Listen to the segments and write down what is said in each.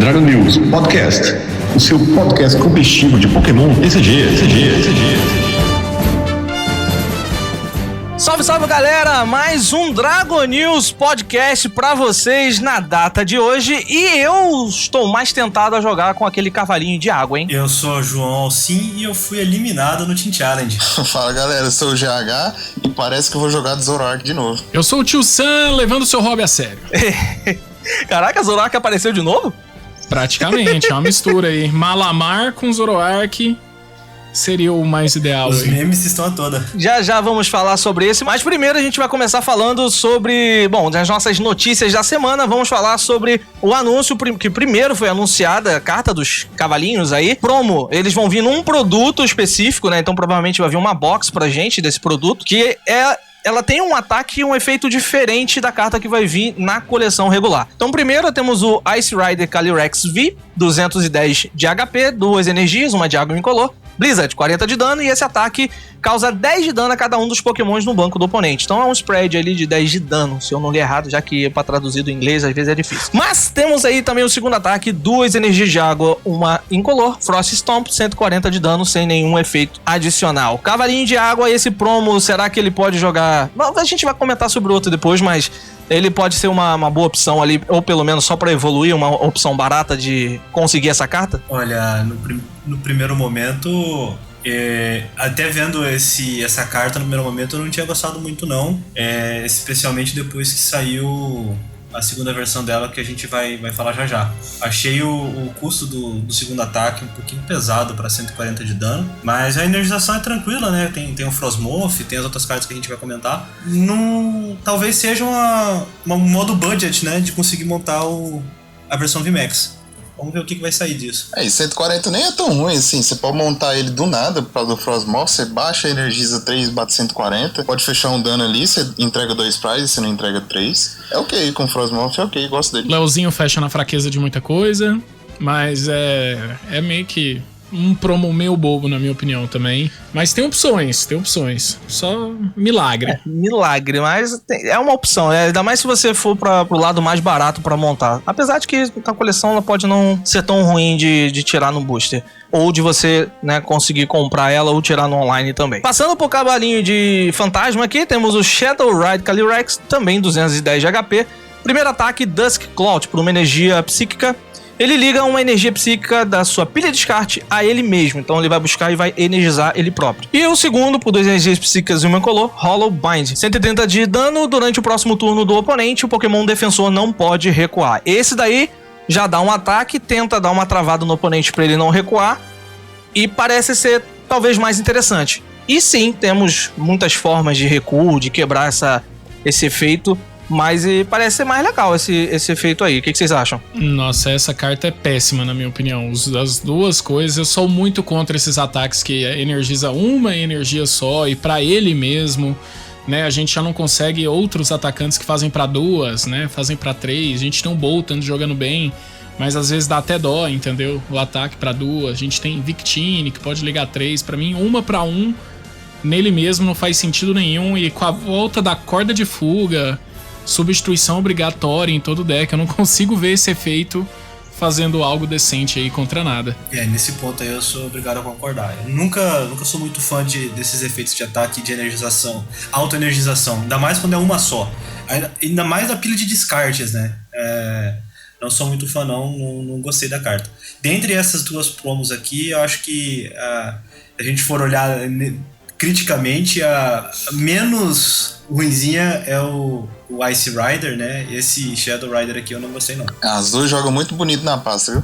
Dragon News Podcast, o seu podcast competitivo de Pokémon TCG. Salve, salve, galera! Mais um Dragon News Podcast pra vocês na data de hoje. E eu estou mais tentado a jogar com aquele cavalinho de água, hein? Eu sou o João Alcim e eu fui eliminado no Team Challenge. Fala, galera, eu sou o GH e parece que eu vou jogar de Zoroark de novo. Eu sou o Tio Sam, levando o seu hobby a sério. Caraca, Zoroark apareceu de novo? Praticamente, é uma mistura aí. Malamar com Zoroark seria o mais ideal. Os aí. memes estão a toda. Já vamos falar sobre esse, mas primeiro a gente vai começar falando sobre, das nossas notícias da semana. Vamos falar sobre o anúncio que primeiro foi anunciada, a carta dos cavalinhos aí. Promo, eles vão vir num produto específico, né? Então provavelmente vai vir uma box pra gente desse produto, que ela tem um ataque e um efeito diferente da carta que vai vir na coleção regular. Então, primeiro temos o Ice Rider Calyrex V, 210 de HP, 2 energias, uma de água incolor. Blizzard, 40 de dano, e esse ataque causa 10 de dano a cada um dos pokémons no banco do oponente. Então é um spread ali de 10 de dano, se eu não li errado, já que pra traduzir do inglês às vezes é difícil. Mas temos aí também o segundo ataque, 2 energias de água, uma incolor, Frost Stomp, 140 de dano, sem nenhum efeito adicional. Cavalinho de água, esse promo, será que ele pode jogar... A gente vai comentar sobre o outro depois, mas... ele pode ser uma boa opção ali, ou pelo menos só pra evoluir, uma opção barata de conseguir essa carta? Olha, no primeiro momento, até vendo essa carta no primeiro momento, eu não tinha gostado muito não, especialmente depois que saiu a segunda versão dela, que a gente vai falar já. Achei o custo do segundo ataque um pouquinho pesado para 140 de dano, mas a energização é tranquila, né? Tem o Frosmoth, tem as outras cartas que a gente vai comentar. Talvez seja um modo budget, né? De conseguir montar a versão VMAX. Vamos ver o que vai sair disso. E 140 nem é tão ruim assim. Você pode montar ele do nada por causa do Frosmoth. Você baixa, energiza 3, bate 140. Pode fechar um dano ali. Você entrega 2 prizes, você não entrega 3. É ok, com Frosmoth é ok, gosto dele. Leozinho fecha na fraqueza de muita coisa, mas é meio que um promo meio bobo, na minha opinião, também. Mas tem opções. Só milagre. Milagre, mas é uma opção. Ainda mais se você for pro lado mais barato pra montar. Apesar de que a coleção ela pode não ser tão ruim de tirar no booster. Ou de você, né, conseguir comprar ela ou tirar no online também. Passando pro cavalinho de fantasma aqui, temos o Shadow Ride Calyrex, também 210 de HP. Primeiro ataque, Dusk Cloud, por uma energia psíquica. Ele liga uma energia psíquica da sua pilha de descarte a ele mesmo. Então ele vai buscar e vai energizar ele próprio. E o segundo, por 2 energias psíquicas e uma incolor, Hollow Bind. 130 de dano durante o próximo turno do oponente. O Pokémon defensor não pode recuar. Esse daí já dá um ataque, tenta dar uma travada no oponente para ele não recuar. E parece ser talvez mais interessante. E sim, temos muitas formas de recuo, de quebrar esse efeito. Mas parece ser mais legal esse efeito aí. O que vocês acham? Nossa, essa carta é péssima, na minha opinião. As duas coisas, eu sou muito contra esses ataques que energiza uma energia só e pra ele mesmo, né? A gente já não consegue outros atacantes que fazem pra 2, né? Fazem pra 3. A gente tem um Boltund jogando bem, mas às vezes dá até dó, entendeu? O ataque pra 2. A gente tem Victini, que pode ligar 3. Pra mim, uma pra 1 nele mesmo não faz sentido nenhum. E com a volta da corda de fuga, substituição obrigatória em todo deck, eu não consigo ver esse efeito fazendo algo decente aí contra nada. Nesse ponto aí eu sou obrigado a concordar. Eu nunca sou muito fã desses efeitos de ataque e de energização, auto-energização, ainda mais quando é uma só. Ainda mais a pilha de descartes, né? Não sou muito fã não gostei da carta. Dentre essas duas promos aqui, eu acho que a gente for olhar criticamente, a menos ruinzinha é o Ice Rider, né? Esse Shadow Rider aqui eu não gostei não. As duas jogam muito bonito na pasta, viu?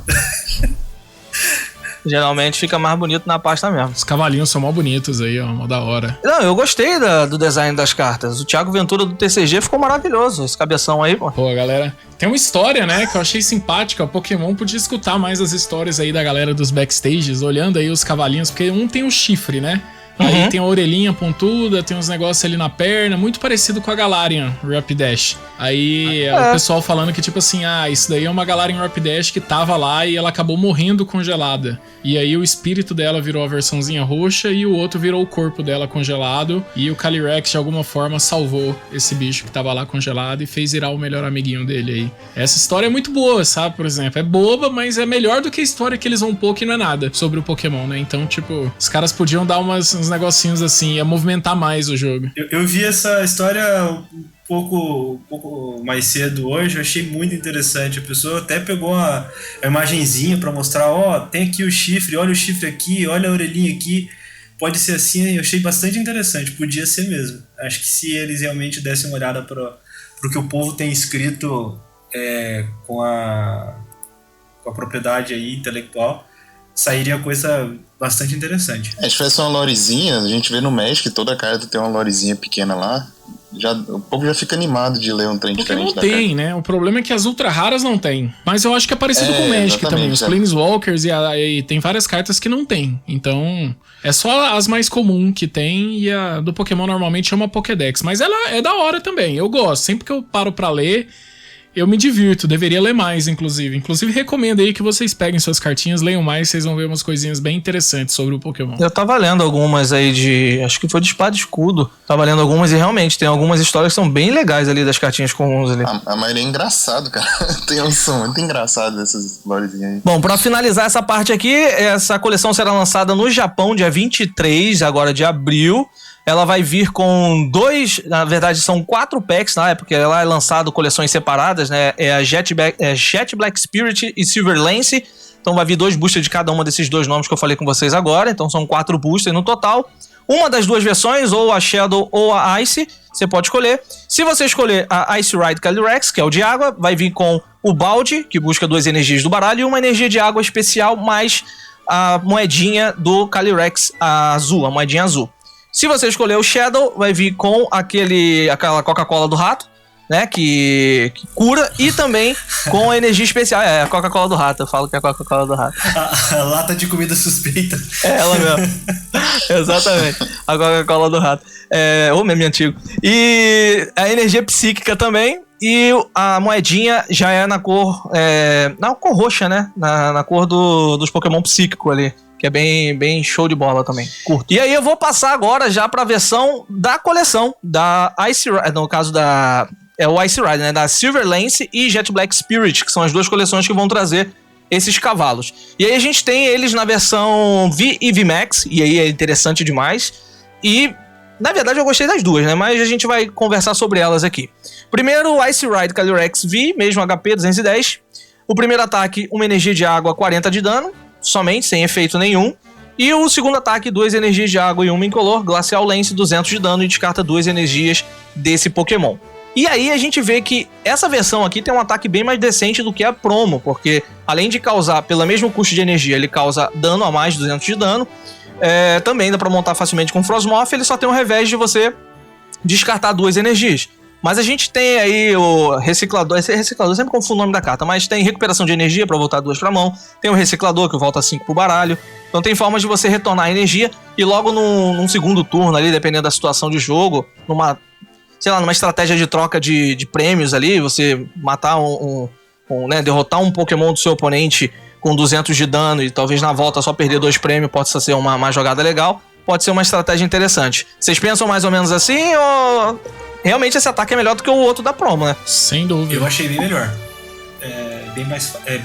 Geralmente fica mais bonito na pasta mesmo. Os cavalinhos são mó bonitos aí, ó, mó da hora. Não, eu gostei do design das cartas. O Thiago Ventura do TCG ficou maravilhoso. Esse cabeção aí, pô. Pô, galera, tem uma história, né, que eu achei simpática. O Pokémon podia escutar mais as histórias aí da galera dos backstages, olhando aí os cavalinhos, porque um tem o chifre, né? Aí tem a orelhinha pontuda, tem uns negócios ali na perna, muito parecido com a Galarian Rapidash. Aí o pessoal falando que tipo assim, isso daí é uma galera em Warp Dash que tava lá e ela acabou morrendo congelada. E aí o espírito dela virou a versãozinha roxa e o outro virou o corpo dela congelado. E o Calyrex de alguma forma salvou esse bicho que tava lá congelado e fez virar o melhor amiguinho dele aí. Essa história é muito boa, sabe? Por exemplo, é boba, mas é melhor do que a história que eles vão pôr que não é nada sobre o Pokémon, né? Então, tipo, os caras podiam dar uns negocinhos assim, ia movimentar mais o jogo. Eu vi essa história um pouco mais cedo hoje, eu achei muito interessante. A pessoa até pegou a imagenzinha pra mostrar, tem aqui o chifre, olha o chifre aqui, olha a orelhinha aqui. Pode ser assim, eu achei bastante interessante, podia ser mesmo. Acho que se eles realmente dessem uma olhada pro que o povo tem escrito com a propriedade aí intelectual, sairia coisa bastante interessante. Se tivesse uma lorezinha, a gente vê no Magic, toda carta tem uma lorezinha pequena lá, o povo já fica animado de ler um trem diferente da carta. Não tem, né? O problema é que as ultra raras não tem. Mas eu acho que é parecido com o Magic também. Os Planeswalkers e tem várias cartas que não tem. Então, é só as mais comuns que tem e a do Pokémon normalmente é uma Pokédex. Mas ela é da hora também, eu gosto. Sempre que eu paro pra ler, eu me divirto, deveria ler mais, inclusive. Inclusive, recomendo aí que vocês peguem suas cartinhas, leiam mais, vocês vão ver umas coisinhas bem interessantes sobre o Pokémon. Eu tava lendo algumas aí acho que foi de Espada e Escudo. Tava lendo algumas e realmente tem algumas histórias que são bem legais ali das cartinhas comuns ali. A maioria é engraçado, cara. Tem um som muito engraçado dessas lorezinhas aí. Bom, pra finalizar essa parte aqui, essa coleção será lançada no Japão dia 23, agora de abril. Ela vai vir com na verdade são 4 packs, né? Porque ela é lançada coleções separadas, né? É a Jet Black Spirit e Silver Lance. Então vai vir 2 boosters de cada uma desses 2 nomes que eu falei com vocês agora. Então são 4 boosters no total. Uma das 2 versões, ou a Shadow ou a Ice, você pode escolher. Se você escolher a Ice Ride Calyrex, que é o de água, vai vir com o balde, que busca 2 energias do baralho, e uma energia de água especial, mais a moedinha do Calyrex azul, a moedinha azul. Se você escolher o Shadow, vai vir com aquela Coca-Cola do rato, né? Que cura, e também com a energia especial. É a Coca-Cola do rato, eu falo que é a Coca-Cola do rato. A lata de comida suspeita. É ela mesmo. Exatamente. A Coca-Cola do rato. Ô, meme antigo. E a energia psíquica também. E a moedinha já é na cor roxa, né? Na cor dos Pokémon psíquico ali. Que é bem show de bola também. Curto. E aí eu vou passar agora já pra versão da coleção da Ice Ride, no caso o Ice Ride, né? Da Silver Lance e Jet Black Spirit, que são as 2 coleções que vão trazer esses cavalos. E aí a gente tem eles na versão V e V Max, e aí é interessante demais. E, na verdade, eu gostei das 2, né? Mas a gente vai conversar sobre elas aqui. Primeiro, o Ice Ride Calyrex V, mesmo HP 210. O primeiro ataque, uma energia de água, 40 de dano. Somente, sem efeito nenhum. E o segundo ataque, 2 energias de água e uma incolor, Glacial Lance, 200 de dano, e descarta 2 energias desse Pokémon. E aí a gente vê que essa versão aqui tem um ataque bem mais decente do que a promo, porque além de causar, pelo mesmo custo de energia, ele causa dano a mais, 200 de dano. Também dá pra montar facilmente com Frosmoth, ele só tem o revés de você descartar 2 energias. Mas a gente tem aí o reciclador, esse reciclador, eu sempre confundo o nome da carta, mas tem recuperação de energia pra voltar 2 pra mão, tem o reciclador que volta 5 pro baralho, então tem formas de você retornar a energia e logo num segundo turno ali, dependendo da situação de jogo, numa estratégia de troca de prêmios ali, você matar derrotar um Pokémon do seu oponente com 200 de dano e talvez na volta só perder 2 prêmios, pode ser uma jogada legal, pode ser uma estratégia interessante. Vocês pensam mais ou menos assim ou... Realmente esse ataque é melhor do que o outro da promo, né? Sem dúvida. Eu achei bem melhor.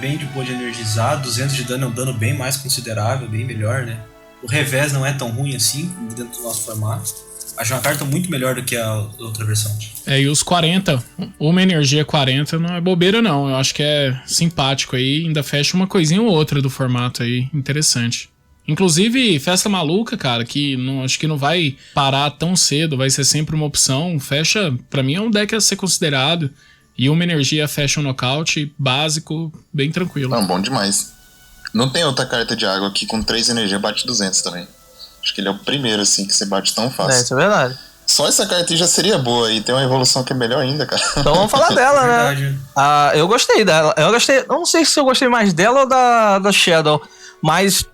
Bem de boa de energizar, 200 de dano é um dano bem mais considerável, bem melhor, né? O revés não é tão ruim assim, dentro do nosso formato. Acho uma carta muito melhor do que a outra versão. E os 40, uma energia 40 não é bobeira não, eu acho que é simpático aí, ainda fecha uma coisinha ou outra do formato aí, interessante. Inclusive, Festa Maluca, cara, que acho que não vai parar tão cedo, vai ser sempre uma opção. Fecha, pra mim é um deck a ser considerado. E uma energia fecha um nocaute básico, bem tranquilo. Não, bom demais. Não tem outra carta de água que com 3 energias bate 200 também. Acho que ele é o primeiro, assim, que você bate tão fácil. Isso é verdade. Só essa carta já seria boa e tem uma evolução que é melhor ainda, cara. Então vamos falar dela, né? Eu gostei dela. Eu não sei se eu gostei mais dela ou da Shadow, mas...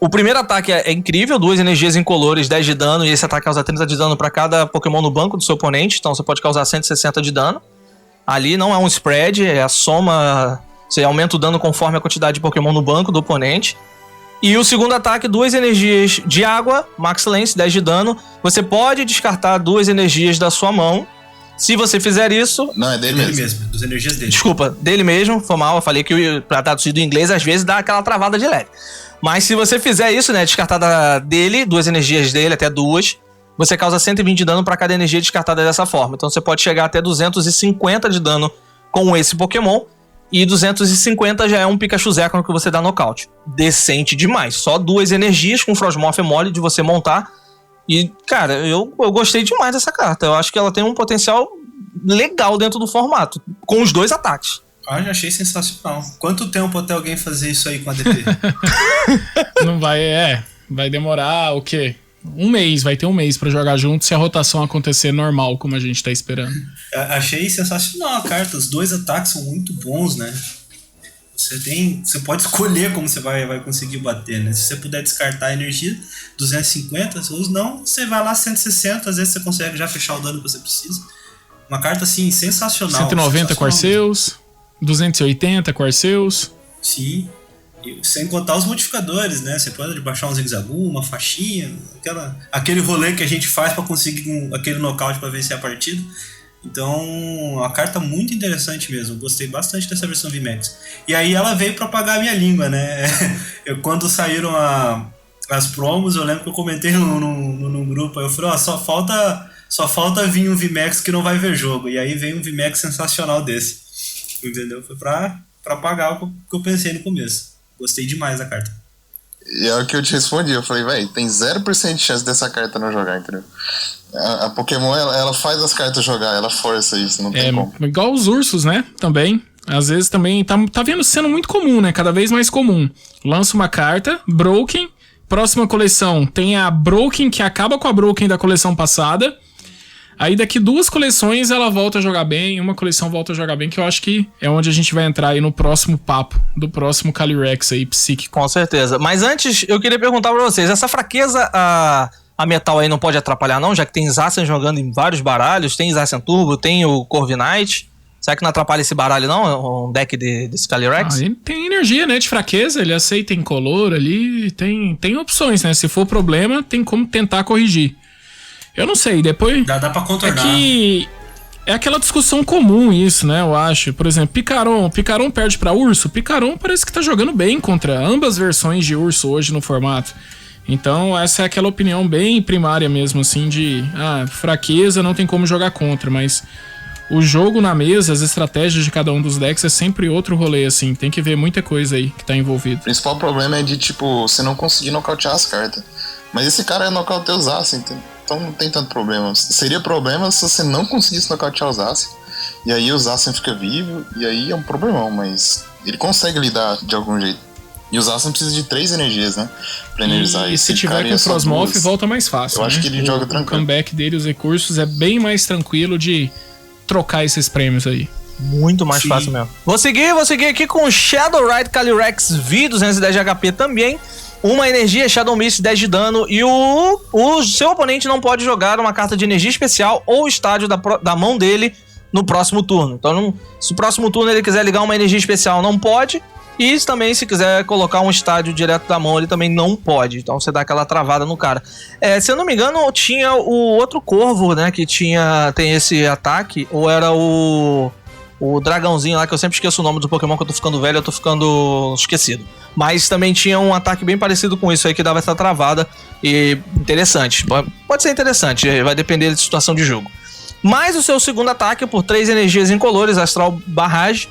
O primeiro ataque é incrível, 2 energias incolores, 10 de dano, e esse ataque causa 30 de dano para cada Pokémon no banco do seu oponente, então você pode causar 160 de dano. Ali não é um spread, é a soma. Você aumenta o dano conforme a quantidade de Pokémon no banco do oponente. E o segundo ataque, 2 energias de água, Max Lance, 10 de dano. Você pode descartar 2 energias da sua mão. Se você fizer isso... Não, é dele mesmo. Das energias dele. Desculpa, dele mesmo, foi mal. Eu falei que pra traduzir do inglês, às vezes dá aquela travada de leve. Mas se você fizer isso, né, descartar dele, 2 energias dele, até 2, você causa 120 de dano pra cada energia descartada dessa forma. Então você pode chegar até 250 de dano com esse Pokémon. E 250 já é um Pikachu Zekrom que você dá nocaute. Decente demais. Só 2 energias com Frosmoth é mole de você montar. E, cara, eu gostei demais dessa carta. Eu acho que ela tem um potencial legal dentro do formato. Com os 2 ataques. Já achei sensacional. Quanto tempo até alguém fazer isso aí com a DP? Não vai, vai demorar o quê? Um mês, vai ter um mês pra jogar junto se a rotação acontecer normal, como a gente tá esperando. Achei sensacional a carta. Os 2 ataques são muito bons, né? Você pode escolher como você vai conseguir bater, né? Se você puder descartar a energia, 250, ou não, você vai lá 160, às vezes você consegue já fechar o dano que você precisa. Uma carta, assim, sensacional. 190 com Arceus, 280 com Arceus. Sim. E sem contar os modificadores, né? Você pode baixar um zigue-zagu, uma faixinha, aquele rolê que a gente faz pra conseguir aquele nocaute pra vencer a partida. Então, a carta muito interessante mesmo. Gostei bastante dessa versão VMAX. E aí ela veio pra pagar a minha língua, né? Quando saíram as promos, eu lembro que eu comentei no grupo, aí eu falei, só falta vir um VMAX que não vai ver jogo. E aí veio um VMAX sensacional desse. Entendeu? Foi pra pagar o que eu pensei no começo. Gostei demais da carta. E é o que eu te respondi, eu falei, velho, tem 0% de chance dessa carta não jogar, entendeu? A Pokémon, ela faz as cartas jogar, ela força isso, não tem como. Igual os ursos, né, também. Às vezes também tá vendo sendo muito comum, né, cada vez mais comum. Lança uma carta, Broken, próxima coleção tem a Broken, que acaba com a Broken da coleção passada. Aí daqui 2 coleções ela volta a jogar bem, uma coleção volta a jogar bem, que eu acho que é onde a gente vai entrar aí no próximo papo, do próximo Calyrex aí, psíquico. Com certeza. Mas antes, eu queria perguntar pra vocês, essa fraqueza a metal aí não pode atrapalhar não? Já que tem Zacian jogando em vários baralhos, tem Zacian Turbo, tem o Corviknight. Será que não atrapalha esse baralho não? Um deck desse Calyrex? Ele tem energia, né, de fraqueza, ele aceita incolor ali, tem opções, né? Se for problema, tem como tentar corrigir. Eu não sei, depois... Dá pra contornar. É que é aquela discussão comum isso, né, eu acho. Por exemplo, Picaron perde pra Urso. Picaron parece que tá jogando bem contra ambas versões de Urso hoje no formato. Então essa é aquela opinião bem primária mesmo, assim, de... fraqueza, não tem como jogar contra, mas... O jogo na mesa, as estratégias de cada um dos decks é sempre outro rolê, assim. Tem que ver muita coisa aí que tá envolvido. O principal problema é de, você não conseguir nocautear as cartas. Mas esse cara é nocautear os Zacian, então não tem tanto problema. Seria problema se você não conseguisse nocautear os Zacian. E aí o Zacian fica vivo, e aí é um problemão, mas ele consegue lidar de algum jeito. E o Zacian precisa de 3 energias, né? Pra energizar. E se tiver com o Frosmoth, volta mais fácil. Eu acho que ele joga tranquilo. O comeback dele, os recursos, é bem mais tranquilo de trocar esses prêmios aí. Muito mais fácil mesmo. Vou seguir aqui com o Shadow Ride Calyrex V, 210 de HP também. Uma energia, Shadow Mist, 10 de dano. E o seu oponente não pode jogar uma carta de energia especial ou estádio da mão dele no próximo turno. Então, se o próximo turno ele quiser ligar uma energia especial, não pode. E também, se quiser colocar um estádio direto da mão, ele também não pode. Então, você dá aquela travada no cara. Se eu não me engano, tinha o outro Corvo, né? Que tem esse ataque. Ou era o dragãozinho lá, que eu sempre esqueço o nome do Pokémon, que eu tô ficando velho, eu tô ficando esquecido. Mas também tinha um ataque bem parecido com isso aí, que dava essa travada. E interessante. Pode ser interessante, vai depender da situação de jogo. Mas o seu segundo ataque, por 3 energias incolores, Astral Barrage,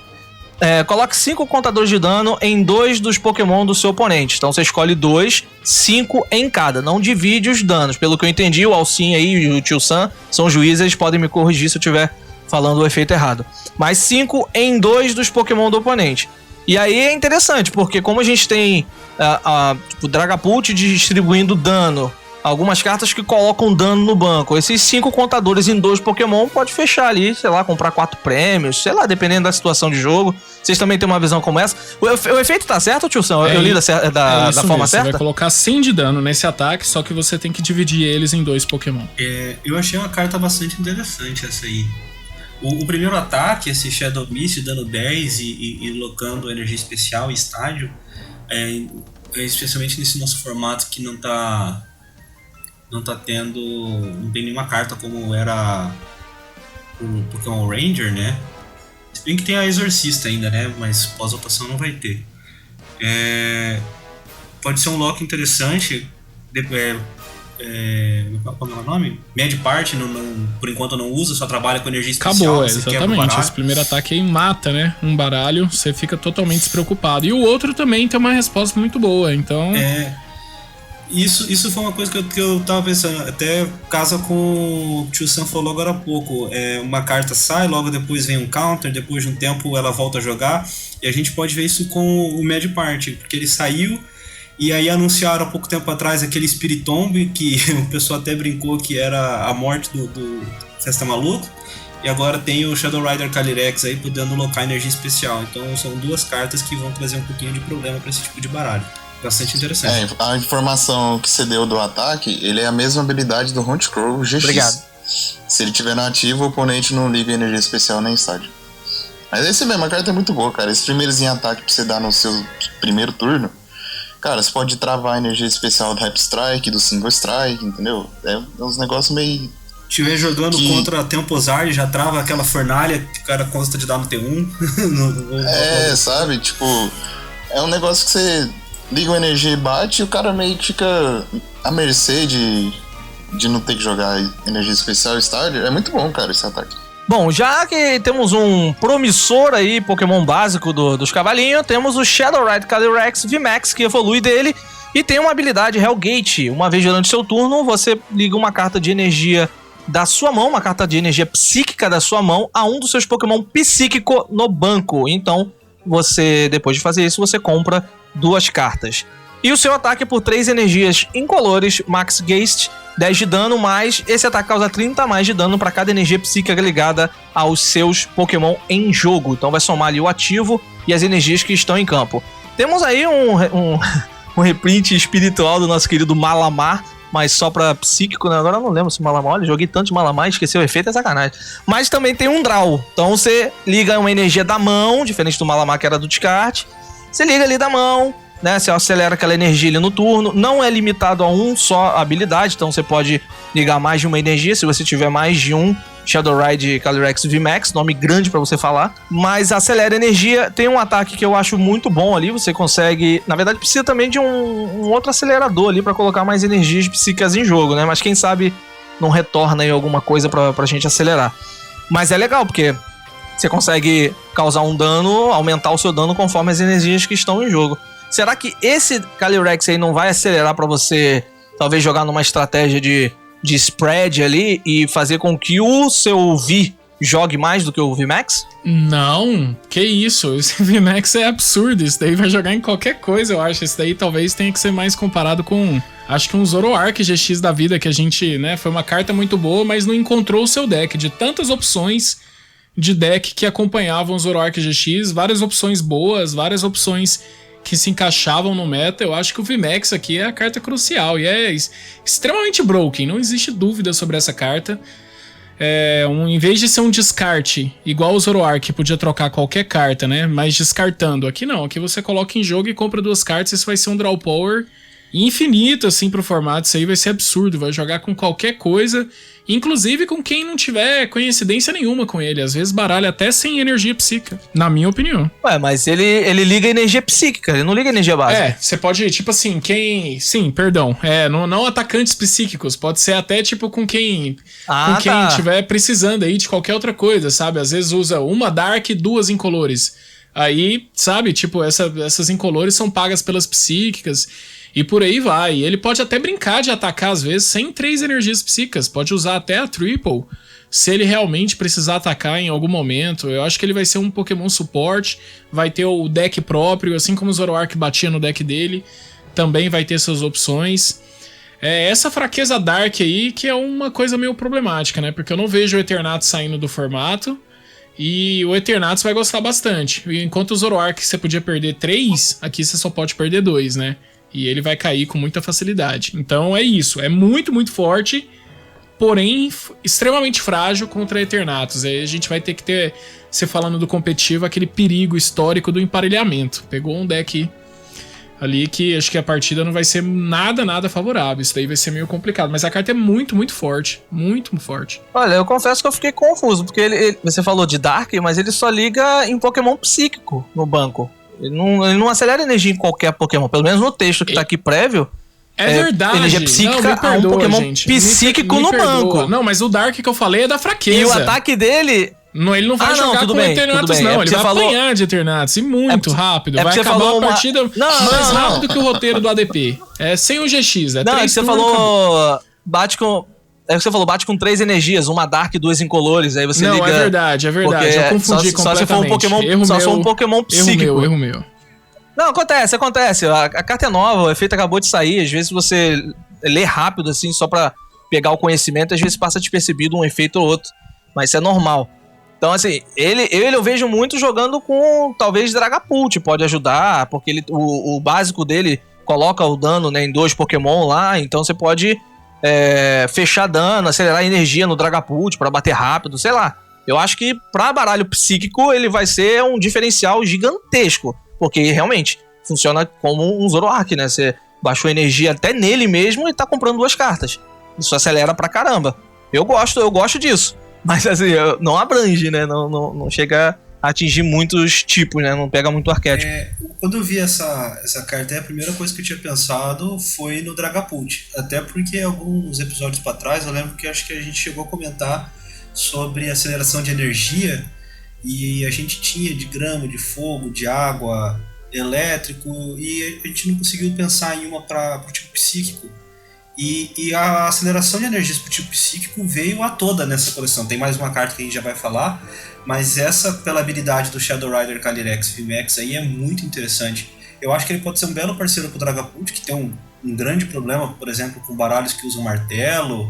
coloque 5 contadores de dano em 2 dos Pokémon do seu oponente. Então você escolhe 2, 5 em cada. Não divide os danos. Pelo que eu entendi, o Alcin aí e o Tio Sam são juízes, eles podem me corrigir se eu estiver falando o efeito errado. Mas 5 em 2 dos Pokémon do oponente. E aí é interessante, porque como a gente tem o Dragapult distribuindo dano, algumas cartas que colocam dano no banco, esses 5 contadores em 2 Pokémon pode fechar ali, sei lá, comprar 4 prêmios, sei lá, dependendo da situação de jogo. Vocês também têm uma visão como essa? O efeito tá certo, Tio Sam? Eu li da forma certa? Você vai colocar 100 de dano nesse ataque, só que você tem que dividir eles em 2 Pokémon. Eu achei uma carta bastante interessante essa aí. O primeiro ataque, esse Shadow Mist dando 10 e locando energia especial e estádio, especialmente nesse nosso formato que não tem nenhuma carta como era o Pokémon Ranger, né? Se bem que tem a Exorcista ainda, né? Mas pós-votação não vai ter. Pode ser um lock interessante. Qual é o nome? Mad Part, por enquanto não usa, só trabalha com energia especial. Acabou, exatamente. Esse primeiro ataque aí mata, né? Um baralho, você fica totalmente despreocupado. E o outro também tem uma resposta muito boa, então... Isso foi uma coisa que eu tava pensando, até casa com o Tio Sam falou agora há pouco. Uma carta sai, logo depois vem um counter, depois de um tempo ela volta a jogar, e a gente pode ver isso com o Mad Part, porque ele saiu. E aí anunciaram há pouco tempo atrás aquele Spirit Tomb, que o pessoal até brincou que era a morte do Festa Maluco. E agora tem o Shadow Rider Calyrex aí podendo locar energia especial. Então são duas cartas que vão trazer um pouquinho de problema para esse tipo de baralho. Bastante interessante. A informação que você deu do ataque, ele é a mesma habilidade do Hunt Crow GX. Obrigado. Se ele tiver no ativo, o oponente não liga energia especial nem estádio. Mas é isso mesmo, a carta é muito boa, cara. Esses primeiros em ataque pra você dar no seu primeiro turno, cara, você pode travar a energia especial do Hype Strike, do Single Strike, entendeu? É uns negócios meio... Estiver jogando contra a Temposar, já trava aquela fornalha que o cara consta de dar no T1. Sabe? Tipo, é um negócio que você liga uma energia e bate e o cara meio que fica à mercê de não ter que jogar energia especial e estádio. É muito bom, cara, esse ataque. Bom, já que temos um promissor aí, Pokémon básico dos cavalinhos, temos o Shadow Rider Calyrex VMAX, que evolui dele, e tem uma habilidade Hellgate. Uma vez durante seu turno, você liga uma carta de energia da sua mão, uma carta de energia psíquica da sua mão, a um dos seus Pokémon psíquico no banco. Então, você, depois de fazer isso, você compra 2 cartas. E o seu ataque por 3 energias incolores, Max Geist, 10 de dano, mas esse ataque causa 30 mais de dano para cada energia psíquica ligada aos seus Pokémon em jogo. Então vai somar ali o ativo e as energias que estão em campo. Temos aí um reprint espiritual do nosso querido Malamar, mas só pra psíquico, né? Agora eu não lembro se Malamar, olha, joguei tanto de Malamar, esqueci o efeito, é sacanagem. Mas também tem um draw, então você liga uma energia da mão, diferente do Malamar que era do descarte, você liga ali da mão, né? Você acelera aquela energia ali no turno, não é limitado a um só habilidade, então você pode ligar mais de uma energia, se você tiver mais de um Shadow Ride Calyrex VMAX, nome grande pra você falar, mas acelera a energia. Tem um ataque que eu acho muito bom ali, você consegue, na verdade precisa também de um outro acelerador ali pra colocar mais energias psíquicas em jogo, né? Mas quem sabe não retorna aí alguma coisa pra gente acelerar. Mas é legal, porque você consegue causar um dano, aumentar o seu dano conforme as energias que estão em jogo. Será que esse Calyrex aí não vai acelerar pra você talvez jogar numa estratégia de spread ali e fazer com que o seu V jogue mais do que o VMAX? Não, que isso, esse VMAX é absurdo, isso daí vai jogar em qualquer coisa, eu acho. Isso daí talvez tenha que ser mais comparado com, acho que um Zoroark GX da vida, que a gente, né, foi uma carta muito boa, mas não encontrou o seu deck, de tantas opções de deck que acompanhavam o Zoroark GX, várias opções boas, várias opções que se encaixavam no meta. Eu acho que o VMAX aqui é a carta crucial e é extremamente broken, não existe dúvida sobre essa carta. Em vez de ser um descarte, igual o Zoroark, que podia trocar qualquer carta, né? Mas descartando, aqui não, aqui você coloca em jogo e compra 2 cartas, isso vai ser um draw power infinito, assim, pro formato. Isso aí vai ser absurdo, vai jogar com qualquer coisa, inclusive com quem não tiver coincidência nenhuma com ele. Às vezes baralha até sem energia psíquica, na minha opinião. Ué, mas ele liga energia psíquica, ele não liga energia básica. Você pode, tipo assim, não atacantes psíquicos, pode ser até tipo com quem tiver precisando aí de qualquer outra coisa, sabe? Às vezes usa uma Dark e 2 incolores. Aí, sabe, tipo, essas incolores são pagas pelas psíquicas. E por aí vai. Ele pode até brincar de atacar, às vezes, sem 3 energias psíquicas. Pode usar até a triple, se ele realmente precisar atacar em algum momento. Eu acho que ele vai ser um Pokémon suporte. Vai ter o deck próprio, assim como o Zoroark batia no deck dele. Também vai ter suas opções. Essa fraqueza Dark aí que é uma coisa meio problemática, né? Porque eu não vejo o Eternatus saindo do formato. E o Eternatus vai gostar bastante. Enquanto o Zoroark você podia perder 3, aqui você só pode perder 2, né? E ele vai cair com muita facilidade. Então é isso, é muito, muito forte. porém extremamente frágil contra Eternatus. Aí a gente vai ter que ter, você falando do competitivo, aquele perigo histórico do emparelhamento. Pegou um deck ali que acho que a partida não vai ser nada favorável. Isso daí vai ser meio complicado. Mas a carta é muito forte. Muito forte. Olha, eu confesso que eu fiquei confuso, porque você falou de Dark, mas ele só liga em Pokémon psíquico no banco. Ele não acelera energia em qualquer Pokémon. Pelo menos no texto que tá aqui prévio. É verdade. Energia psíquica não, me perdoa, a um Pokémon gente. psíquico no banco. Não, mas o Dark que eu falei é da fraqueza. E o ataque dele... Não, ele não vai jogar com Eternatus, não. Ele vai apanhar de Eternatus. E muito rápido. Vai acabar a partida mais rápido que o roteiro do ADP. É sem o GX. Não, é que você falou... Bate com... É que você falou, bate com 3 energias, uma Dark e 2 incolores, aí você liga... Não, é verdade. Eu confundi completamente. Só se for um Pokémon, um Pokémon psíquico. Erro meu. Não, acontece. A carta é nova, o efeito acabou de sair, às vezes você lê rápido, assim, só pra pegar o conhecimento, às vezes passa despercebido um efeito ou outro, mas isso é normal. Então, assim, ele eu vejo muito jogando com, talvez, Dragapult, pode ajudar, porque o básico dele coloca o dano, né, em 2 Pokémon lá, então você pode fechar dano, acelerar a energia no Dragapult pra bater rápido, sei lá. Eu acho que pra baralho psíquico ele vai ser um diferencial gigantesco, porque realmente funciona como um Zoroark, né? Você baixou energia até nele mesmo e tá comprando 2 cartas. Isso acelera pra caramba. Eu gosto disso. Mas assim, não abrange, né? Não chega a atingir muitos tipos, né? Não pega muito arquétipo. Quando eu vi essa carta, a primeira coisa que eu tinha pensado foi no Dragapult. Até porque alguns episódios pra trás, eu lembro que acho que a gente chegou a comentar sobre aceleração de energia. E a gente tinha de grama, de fogo, de água, elétrico. E a gente não conseguiu pensar em uma para o tipo psíquico. E a aceleração de energias pro tipo psíquico veio a toda nessa coleção. Tem mais uma carta que a gente já vai falar, mas essa, pela habilidade do Shadow Rider Calyrex VMAX aí, é muito interessante. Eu acho que ele pode ser um belo parceiro pro Dragapult, que tem um grande problema, por exemplo, com baralhos que usam martelo,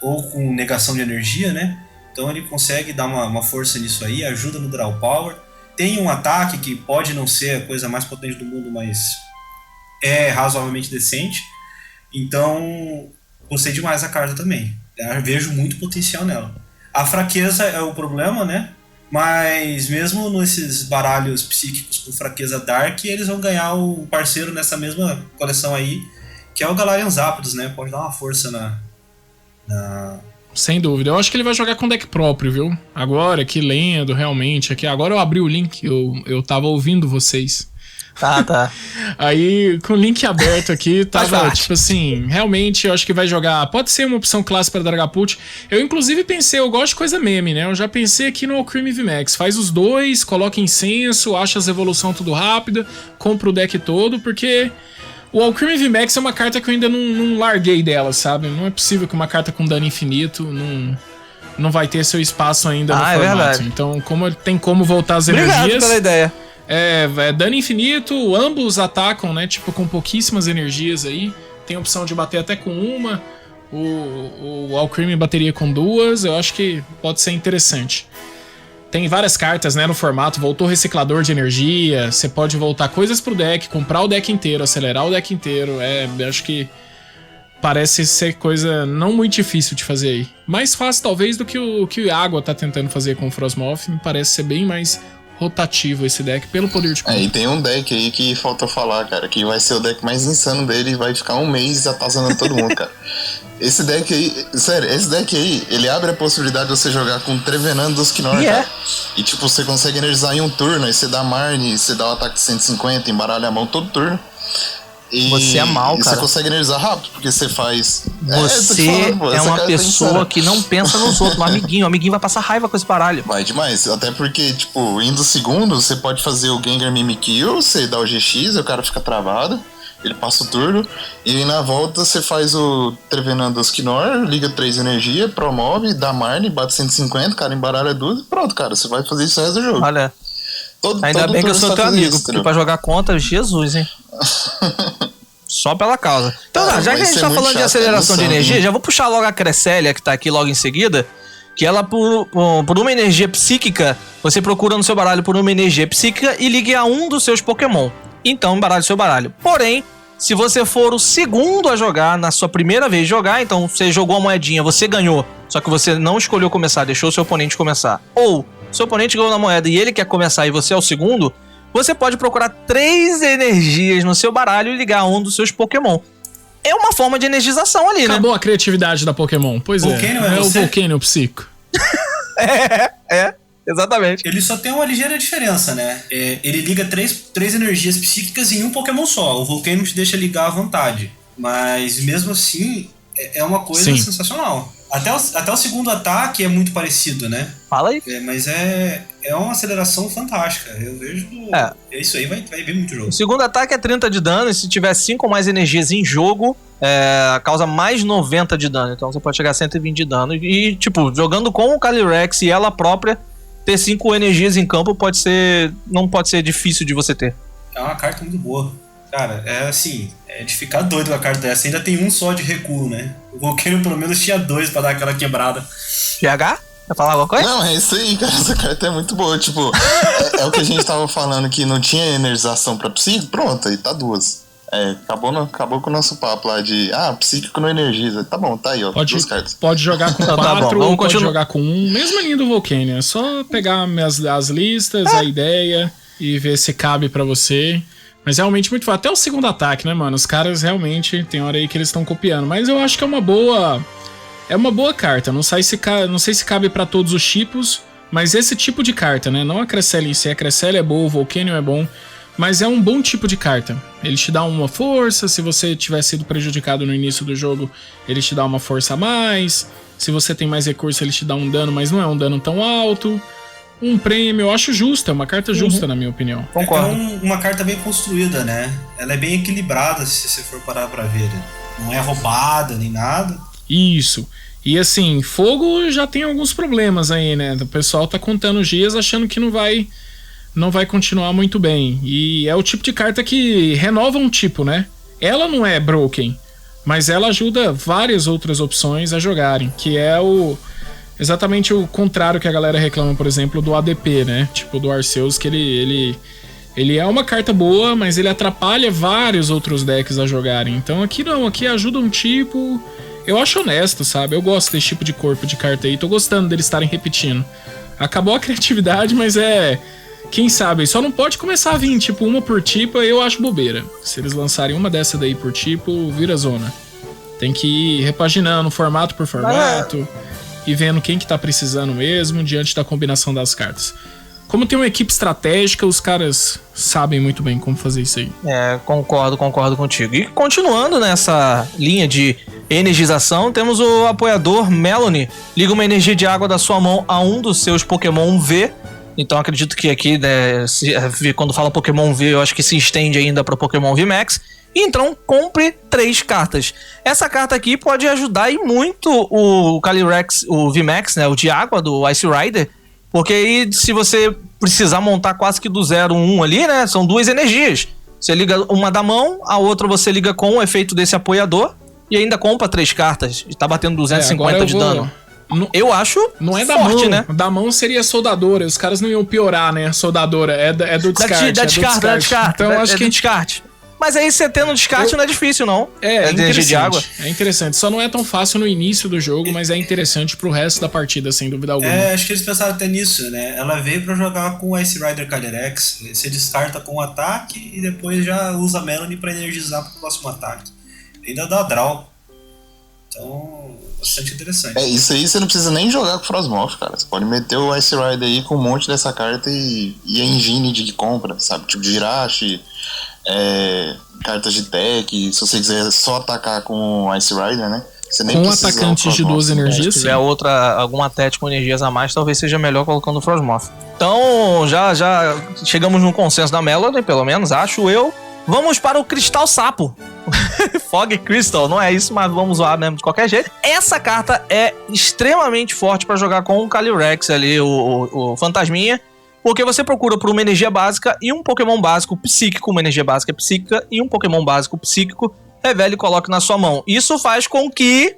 ou com negação de energia, né? Então ele consegue dar uma força nisso aí, ajuda no Draw Power. Tem um ataque que pode não ser a coisa mais potente do mundo, mas é razoavelmente decente. Então, gostei demais da carta também. Eu vejo muito potencial nela. A fraqueza é o problema, né? Mas mesmo nesses baralhos psíquicos com fraqueza Dark, eles vão ganhar o parceiro nessa mesma coleção aí, que é o Galarian Zapdos, né? Pode dar uma força na... Sem dúvida. Eu acho que ele vai jogar com deck próprio, viu? Agora, que lendo, realmente. Aqui, agora eu abri o link, eu tava ouvindo vocês. Tá. Aí, com o link aberto aqui, tava, tipo assim, realmente eu acho que vai jogar. Pode ser uma opção clássica para Dragapult. Eu, inclusive, pensei, eu gosto de coisa meme, né? Eu já pensei aqui no Alcremie VMAX. Faz os 2, coloca incenso, acha as evoluções tudo rápido, compra o deck todo, porque o Alcremie VMAX é uma carta que eu ainda não larguei dela, sabe? Não é possível que uma carta com dano infinito não vai ter seu espaço ainda no formato. Verdade. Então, tem como voltar as energias. Obrigado pela ideia. É dano infinito, ambos atacam, né? Tipo, com pouquíssimas energias aí. Tem a opção de bater até com uma. O Alcremie bateria com 2. Eu acho que pode ser interessante. Tem várias cartas, né, no formato. Voltou reciclador de energia. Você pode voltar coisas pro deck, comprar o deck inteiro, acelerar o deck inteiro. Eu acho que parece ser coisa não muito difícil de fazer aí. Mais fácil, talvez, do que o Água tá tentando fazer com o Frostmoth. Me parece ser bem mais rotativo esse deck, pelo poder de compra. E tem um deck aí que falta falar, cara, que vai ser o deck mais insano dele e vai ficar um mês atazanando todo mundo, cara. Esse deck aí, sério, ele abre a possibilidade de você jogar com Trevenant dos Knorr, cara. E tipo, você consegue energizar em um turno, aí você dá Marne, você dá o ataque de 150, embaralha a mão todo turno. E você é mal, cara. Você consegue energizar rápido, porque você faz... Você é uma pessoa que não pensa nos outros, no amiguinho. O amiguinho vai passar raiva com esse baralho. Vai demais. Até porque, tipo, indo segundo, você pode fazer o Gengar Mimikyu, você dá o GX, o cara fica travado, ele passa o turno, e na volta você faz o Trevenant dos Knorr, liga 3 energia, promove, dá Marne, bate 150, cara embaralha 2 e pronto, cara. Você vai fazer isso o resto do jogo. Olha... Ainda bem que eu sou teu amigo, porque pra jogar contra, Jesus, hein? Só pela causa. Então, já que a gente tá falando de aceleração de energia, já vou puxar logo a Cresselia, que tá aqui logo em seguida, que ela, por uma energia psíquica, você procura no seu baralho por uma energia psíquica e ligue a um dos seus Pokémon. Então, embaralhe seu baralho. Porém, Se você for o segundo a jogar na sua primeira vez de jogar, então você jogou a moedinha, você ganhou, só que você não escolheu começar, deixou o seu oponente começar. Ou seu oponente ganhou na moeda e ele quer começar e você é o segundo, você pode procurar 3 energias no seu baralho e ligar um dos seus Pokémon. É uma forma de energização ali, né? Acabou a criatividade da Pokémon. Pois Volcano é. é O você? Volcano Psico. Exatamente. Ele só tem uma ligeira diferença, né? Ele liga três energias psíquicas em um Pokémon só. O Volcano te deixa ligar à vontade. Mas mesmo assim, é uma coisa sensacional. Até o segundo ataque é muito parecido, né? Fala aí. Mas é uma aceleração fantástica. Eu vejo... É isso aí, vai ver muito jogo. O segundo ataque é 30 de dano e se tiver 5 ou mais energias em jogo, causa mais 90 de dano. Então você pode chegar a 120 de dano. E, tipo, jogando com o Calyrex e ela própria, ter 5 energias em campo não pode ser difícil de você ter. É uma carta muito boa. Cara, é de ficar doido com a carta dessa. Ainda tem um só de recuo, né? O Volcano pelo menos tinha 2 pra dar aquela quebrada. GH? Quer falar alguma coisa? Não, é isso aí, cara. Essa carta é muito boa. Tipo, é o que a gente tava falando que não tinha energização pra psíquico. Pronto, aí tá 2. Acabou com o nosso papo lá de psíquico não energiza. Tá bom, tá aí, ó. 2 cartas. Pode jogar com 4 tá bom, ou pode jogar com 1. Mesma linha do Volcano. É só pegar as listas, a ideia e ver se cabe pra você. Mas realmente muito fácil. Até o segundo ataque, né, mano? Os caras realmente tem hora aí que eles estão copiando. Mas eu acho que é uma boa carta. Não sei se cabe pra todos os tipos, mas esse tipo de carta, né? Não a Cresselia em si. A Cresselia é boa, o Volcano é bom. Mas é um bom tipo de carta. Ele te dá uma força. Se você tiver sido prejudicado no início do jogo, ele te dá uma força a mais. Se você tem mais recurso, ele te dá um dano, mas não é um dano tão alto. Um prêmio, eu acho justo, é uma carta justa, na minha opinião. Concordo. É uma carta bem construída, né? Ela é bem equilibrada, se você for parar pra ver. Não é roubada nem nada. Isso. E assim, fogo já tem alguns problemas aí, né? O pessoal tá contando os dias achando que não vai continuar muito bem. E é o tipo de carta que renova um tipo, né? Ela não é broken, mas ela ajuda várias outras opções a jogarem, que é exatamente o contrário que a galera reclama, por exemplo, do ADP, né? Tipo, do Arceus, que ele é uma carta boa, mas ele atrapalha vários outros decks a jogarem. Então aqui não, aqui ajuda um tipo... Eu acho honesto, sabe? Eu gosto desse tipo de corpo de carta aí, tô gostando deles estarem repetindo. Acabou a criatividade, mas quem sabe, só não pode começar a vir, tipo, uma por tipo, eu acho bobeira. Se eles lançarem uma dessa daí por tipo, vira zona. Tem que ir repaginando formato por formato... E vendo quem que tá precisando mesmo diante da combinação das cartas. Como tem uma equipe estratégica, os caras sabem muito bem como fazer isso aí. Concordo contigo. E continuando nessa linha de energização, temos o apoiador Melanie. Liga uma energia de água da sua mão a um dos seus Pokémon V. Então acredito que aqui, né, quando fala Pokémon V, eu acho que se estende ainda para Pokémon VMAX. Então compre 3 cartas. Essa carta aqui pode ajudar e muito o Calyrex, o VMAX, né, o de água do Ice Rider, porque aí se você precisar montar quase que do 0-1 ali, né, são 2 energias. Você liga uma da mão, a outra você liga com o efeito desse apoiador e ainda compra 3 cartas e tá batendo 250 de dano. Eu acho não é forte, da mão, né? Da mão seria soldadora. Os caras não iam piorar, né? Soldadora. É do descarte. Da descarte. Então acho que descarte. Mas aí você tendo descarte não é difícil, não. É energia de água. É interessante. Só não é tão fácil no início do jogo, mas é interessante pro resto da partida, sem dúvida alguma. Acho que eles pensaram até nisso, né? Ela veio pra jogar com o Ice Rider Calyrex. Você descarta com o ataque e depois já usa a Melanie pra energizar pro próximo ataque. Ainda dá draw. Então, bastante interessante. Isso aí você não precisa nem jogar com Frostmoth, cara. Você pode meter o Ice Rider aí com um monte dessa carta e a engine de compra, sabe? Tipo de Jirachi, cartas de tech. Se você quiser só atacar com o Ice Rider, né? Você nem com precisa atacantes de 12 energias, se tiver alguma tech com energias a mais, talvez seja melhor colocando o Frostmoth. Então, já chegamos num consenso da Melody, pelo menos, acho eu. Vamos para o Cristal Sapo. Fog Crystal, não é isso, mas vamos zoar mesmo de qualquer jeito. Essa carta é extremamente forte para jogar com o Calyrex ali, o Fantasminha, porque você procura por uma energia básica e um Pokémon básico psíquico, uma energia básica psíquica e um Pokémon básico psíquico, revele e coloque na sua mão. Isso faz com que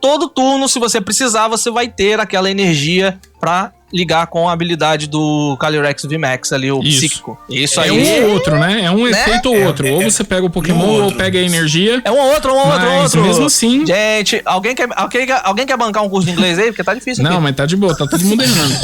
todo turno, se você precisar, você vai ter aquela energia para ligar com a habilidade do Calyrex VMAX ali, o Isso. psíquico. Isso É aí. um ou outro, né? É um efeito ou outro. Ou você pega o Pokémon um ou outro. pega a energia. É um outro. Mas mesmo assim... Gente, alguém quer bancar um curso de inglês aí? Porque tá difícil Não, aqui. mas tá de boa, tá todo mundo errando.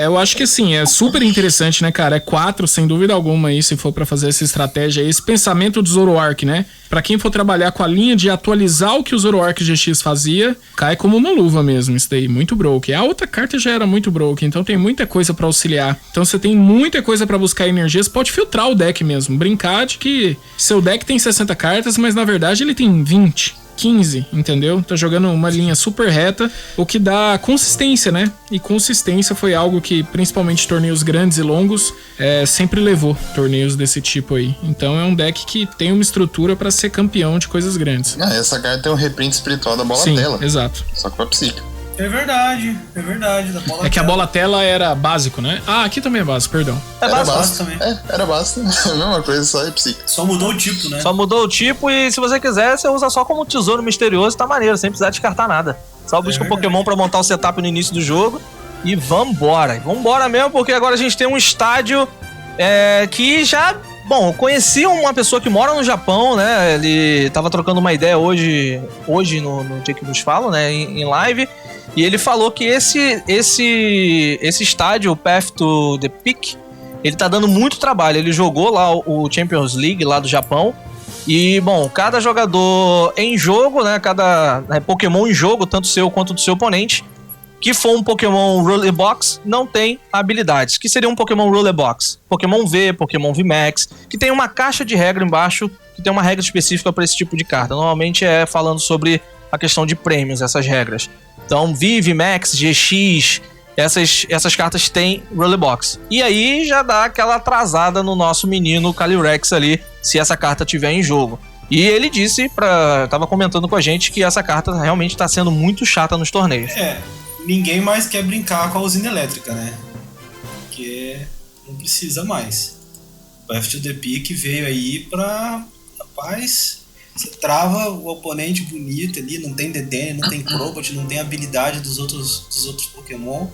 Eu acho que assim, é super interessante, né, cara? É 4, sem dúvida alguma, aí, se for pra fazer essa estratégia, esse pensamento do Zoroark, né? Pra quem for trabalhar com a linha de atualizar o que o Zoroark GX fazia, cai como uma luva mesmo, isso daí, muito broken. A outra carta já era muito broken, então tem muita coisa pra auxiliar. Então você tem muita coisa pra buscar energia, você pode filtrar o deck mesmo, brincar de que seu deck tem 60 cartas, mas na verdade ele tem 20. 15, entendeu? Tá jogando uma linha super reta, o que dá consistência, né? E consistência foi algo que, principalmente torneios grandes e longos, sempre levou torneios desse tipo aí. Então é um deck que tem uma estrutura pra ser campeão de coisas grandes. Essa carta tem um reprint espiritual da bola Sim, dela. exato. Só que pra psíquica. É verdade. Da bola É que a bola tela era básico, né? Ah, aqui também é básico, perdão. Era básico também. Era básico. A mesma coisa, só é psíquica. Só mudou o tipo, né? Só mudou o tipo e se você quiser, você usa só como tesouro misterioso, tá maneiro, sem precisar descartar nada. Só busca o Pokémon pra montar o setup no início do jogo e vambora. Vambora mesmo, porque agora a gente tem um estádio que já... Bom, eu conheci uma pessoa que mora no Japão, né? Ele tava trocando uma ideia hoje no dia que nos falam, né? Em live. E ele falou que esse estádio, o Path to the Peak, ele tá dando muito trabalho. Ele jogou lá o Champions League lá do Japão. E, bom, cada jogador em jogo, né? Cada Pokémon em jogo, tanto seu quanto do seu oponente, que for um Pokémon Roller Box, não tem habilidades. Que seria um Pokémon Roller Box? Pokémon V, Pokémon VMAX, que tem uma caixa de regra embaixo, que tem uma regra específica para esse tipo de carta. Normalmente é falando sobre a questão de prêmios, essas regras. Então, V, VMAX, GX, essas cartas têm Roller Box. E aí já dá aquela atrasada no nosso menino Calyrex ali, se essa carta tiver em jogo. E ele disse, tava comentando com a gente, que essa carta realmente tá sendo muito chata nos torneios. Ninguém mais quer brincar com a usina elétrica, né? Porque não precisa mais. O Path to the Peak veio aí pra... Rapaz, você trava o oponente bonito ali, não tem DD, não tem Crobat, não tem habilidade dos outros Pokémon.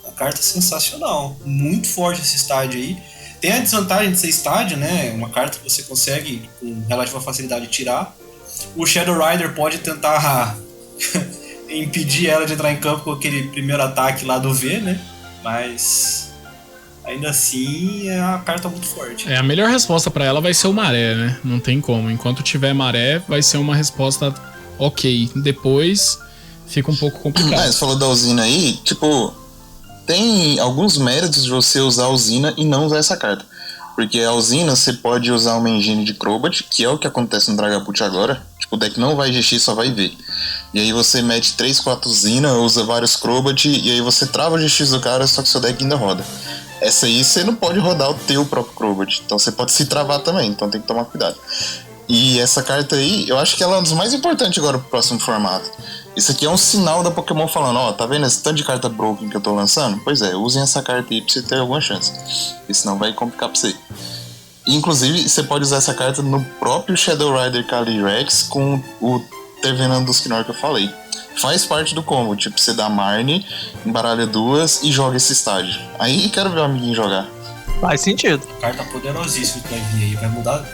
A carta é sensacional. Muito forte esse estádio aí. Tem a desvantagem de ser estádio, né? Uma carta que você consegue com relativa facilidade tirar. O Shadow Rider pode tentar impedir ela de entrar em campo com aquele primeiro ataque lá do V, né? Mas ainda assim é uma carta muito forte. A melhor resposta pra ela vai ser o Maré, né? Não tem como. Enquanto tiver Maré, vai ser uma resposta ok. Depois fica um pouco complicado. Você falou da usina aí, tipo, tem alguns méritos de você usar a usina e não usar essa carta. Porque a usina você pode usar uma engine de Crobat, que é o que acontece no Dragapult agora. Tipo, o deck não vai GX, só vai V. E aí você mete 3, 4 usina, usa vários Crobat, e aí você trava o GX do cara, só que seu deck ainda roda. Essa aí você não pode rodar o teu próprio Crobat, então você pode se travar também, então tem que tomar cuidado. E essa carta aí, eu acho que ela é uma das mais importantes agora pro próximo formato. Isso aqui é um sinal da Pokémon falando, tá vendo esse tanto de carta broken que eu tô lançando? Pois é, usem essa carta aí pra você ter alguma chance, porque senão vai complicar pra você. Inclusive, você pode usar essa carta no próprio Shadow Rider Calyrex com o Tervenando dos Knorr que eu falei. Faz parte do combo, tipo, você dá Marne, embaralha 2 e joga esse estágio. Aí quero ver o amiguinho jogar. Faz sentido. Carta poderosíssima que vai vir aí,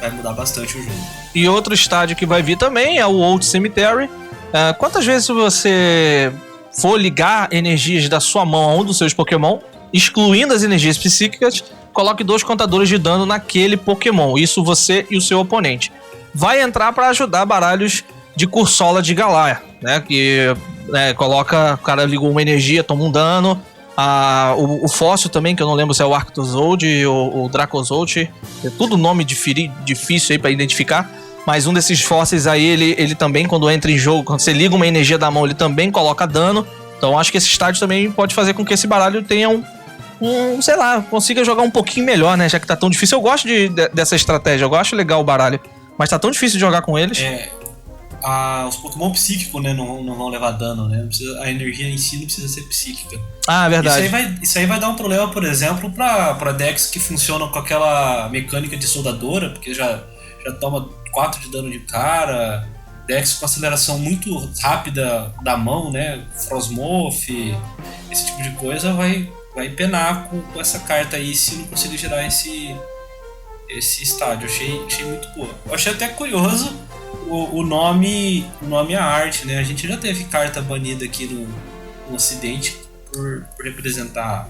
vai mudar bastante o jogo. E outro estádio que vai vir também é o Old Cemetery. Quantas vezes você for ligar energias da sua mão a um dos seus Pokémon, excluindo as energias psíquicas, coloque 2 contadores de dano naquele Pokémon. Isso você e o seu oponente. Vai entrar para ajudar baralhos de Cursola de Galar, né? Que coloca, o cara ligou uma energia, toma um dano. O fóssil também, que eu não lembro se é o Arctozold ou o Dracozold. É tudo nome difícil aí para identificar. Mas um desses fósseis aí, ele também, quando entra em jogo, quando você liga uma energia da mão, ele também coloca dano. Então acho que esse estádio também pode fazer com que esse baralho tenha sei lá, consiga jogar um pouquinho melhor, né? Já que tá tão difícil. Eu gosto dessa estratégia, eu acho legal o baralho. Mas tá tão difícil de jogar com eles. Os Pokémon psíquicos, né, não vão levar dano, né? A energia em si não precisa ser psíquica. Verdade. Isso aí vai dar um problema, por exemplo, pra decks que funcionam com aquela mecânica de soldadora, porque já toma 4 de dano de cara. decks com aceleração muito rápida da mão, né? Frostmoth, esse tipo de coisa, vai penar com essa carta aí se não conseguir gerar esse estádio. Achei muito boa. Eu achei até curioso o nome e a arte, né? A gente já teve carta banida aqui no Ocidente por representar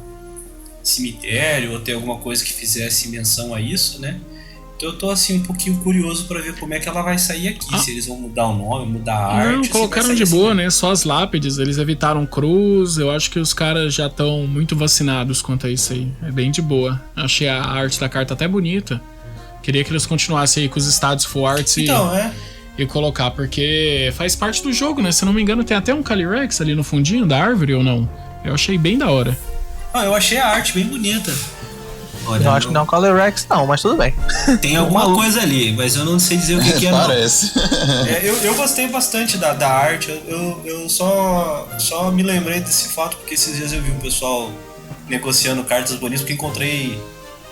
cemitério ou ter alguma coisa que fizesse menção a isso, né? Então eu tô assim um pouquinho curioso pra ver como é que ela vai sair aqui, se eles vão mudar o nome, mudar a arte. Não, colocaram de boa, né? Só as lápides, eles evitaram cruz. Eu acho que os caras já estão muito vacinados quanto a isso aí. É bem de boa. Achei a arte da carta até bonita. Queria que eles continuassem aí com os estádios full arts e colocar, porque faz parte do jogo, né? Se não me engano, tem até um Calyrex ali no fundinho da árvore ou não? Eu achei bem da hora. Eu achei a arte bem bonita. Olha, eu acho que não é um Calyrex não, mas tudo bem. Tem alguma coisa ali, mas eu não sei dizer o que é. Parece. Eu gostei bastante da arte. Eu só me lembrei desse fato porque esses dias eu vi um pessoal negociando cartas banidas, porque encontrei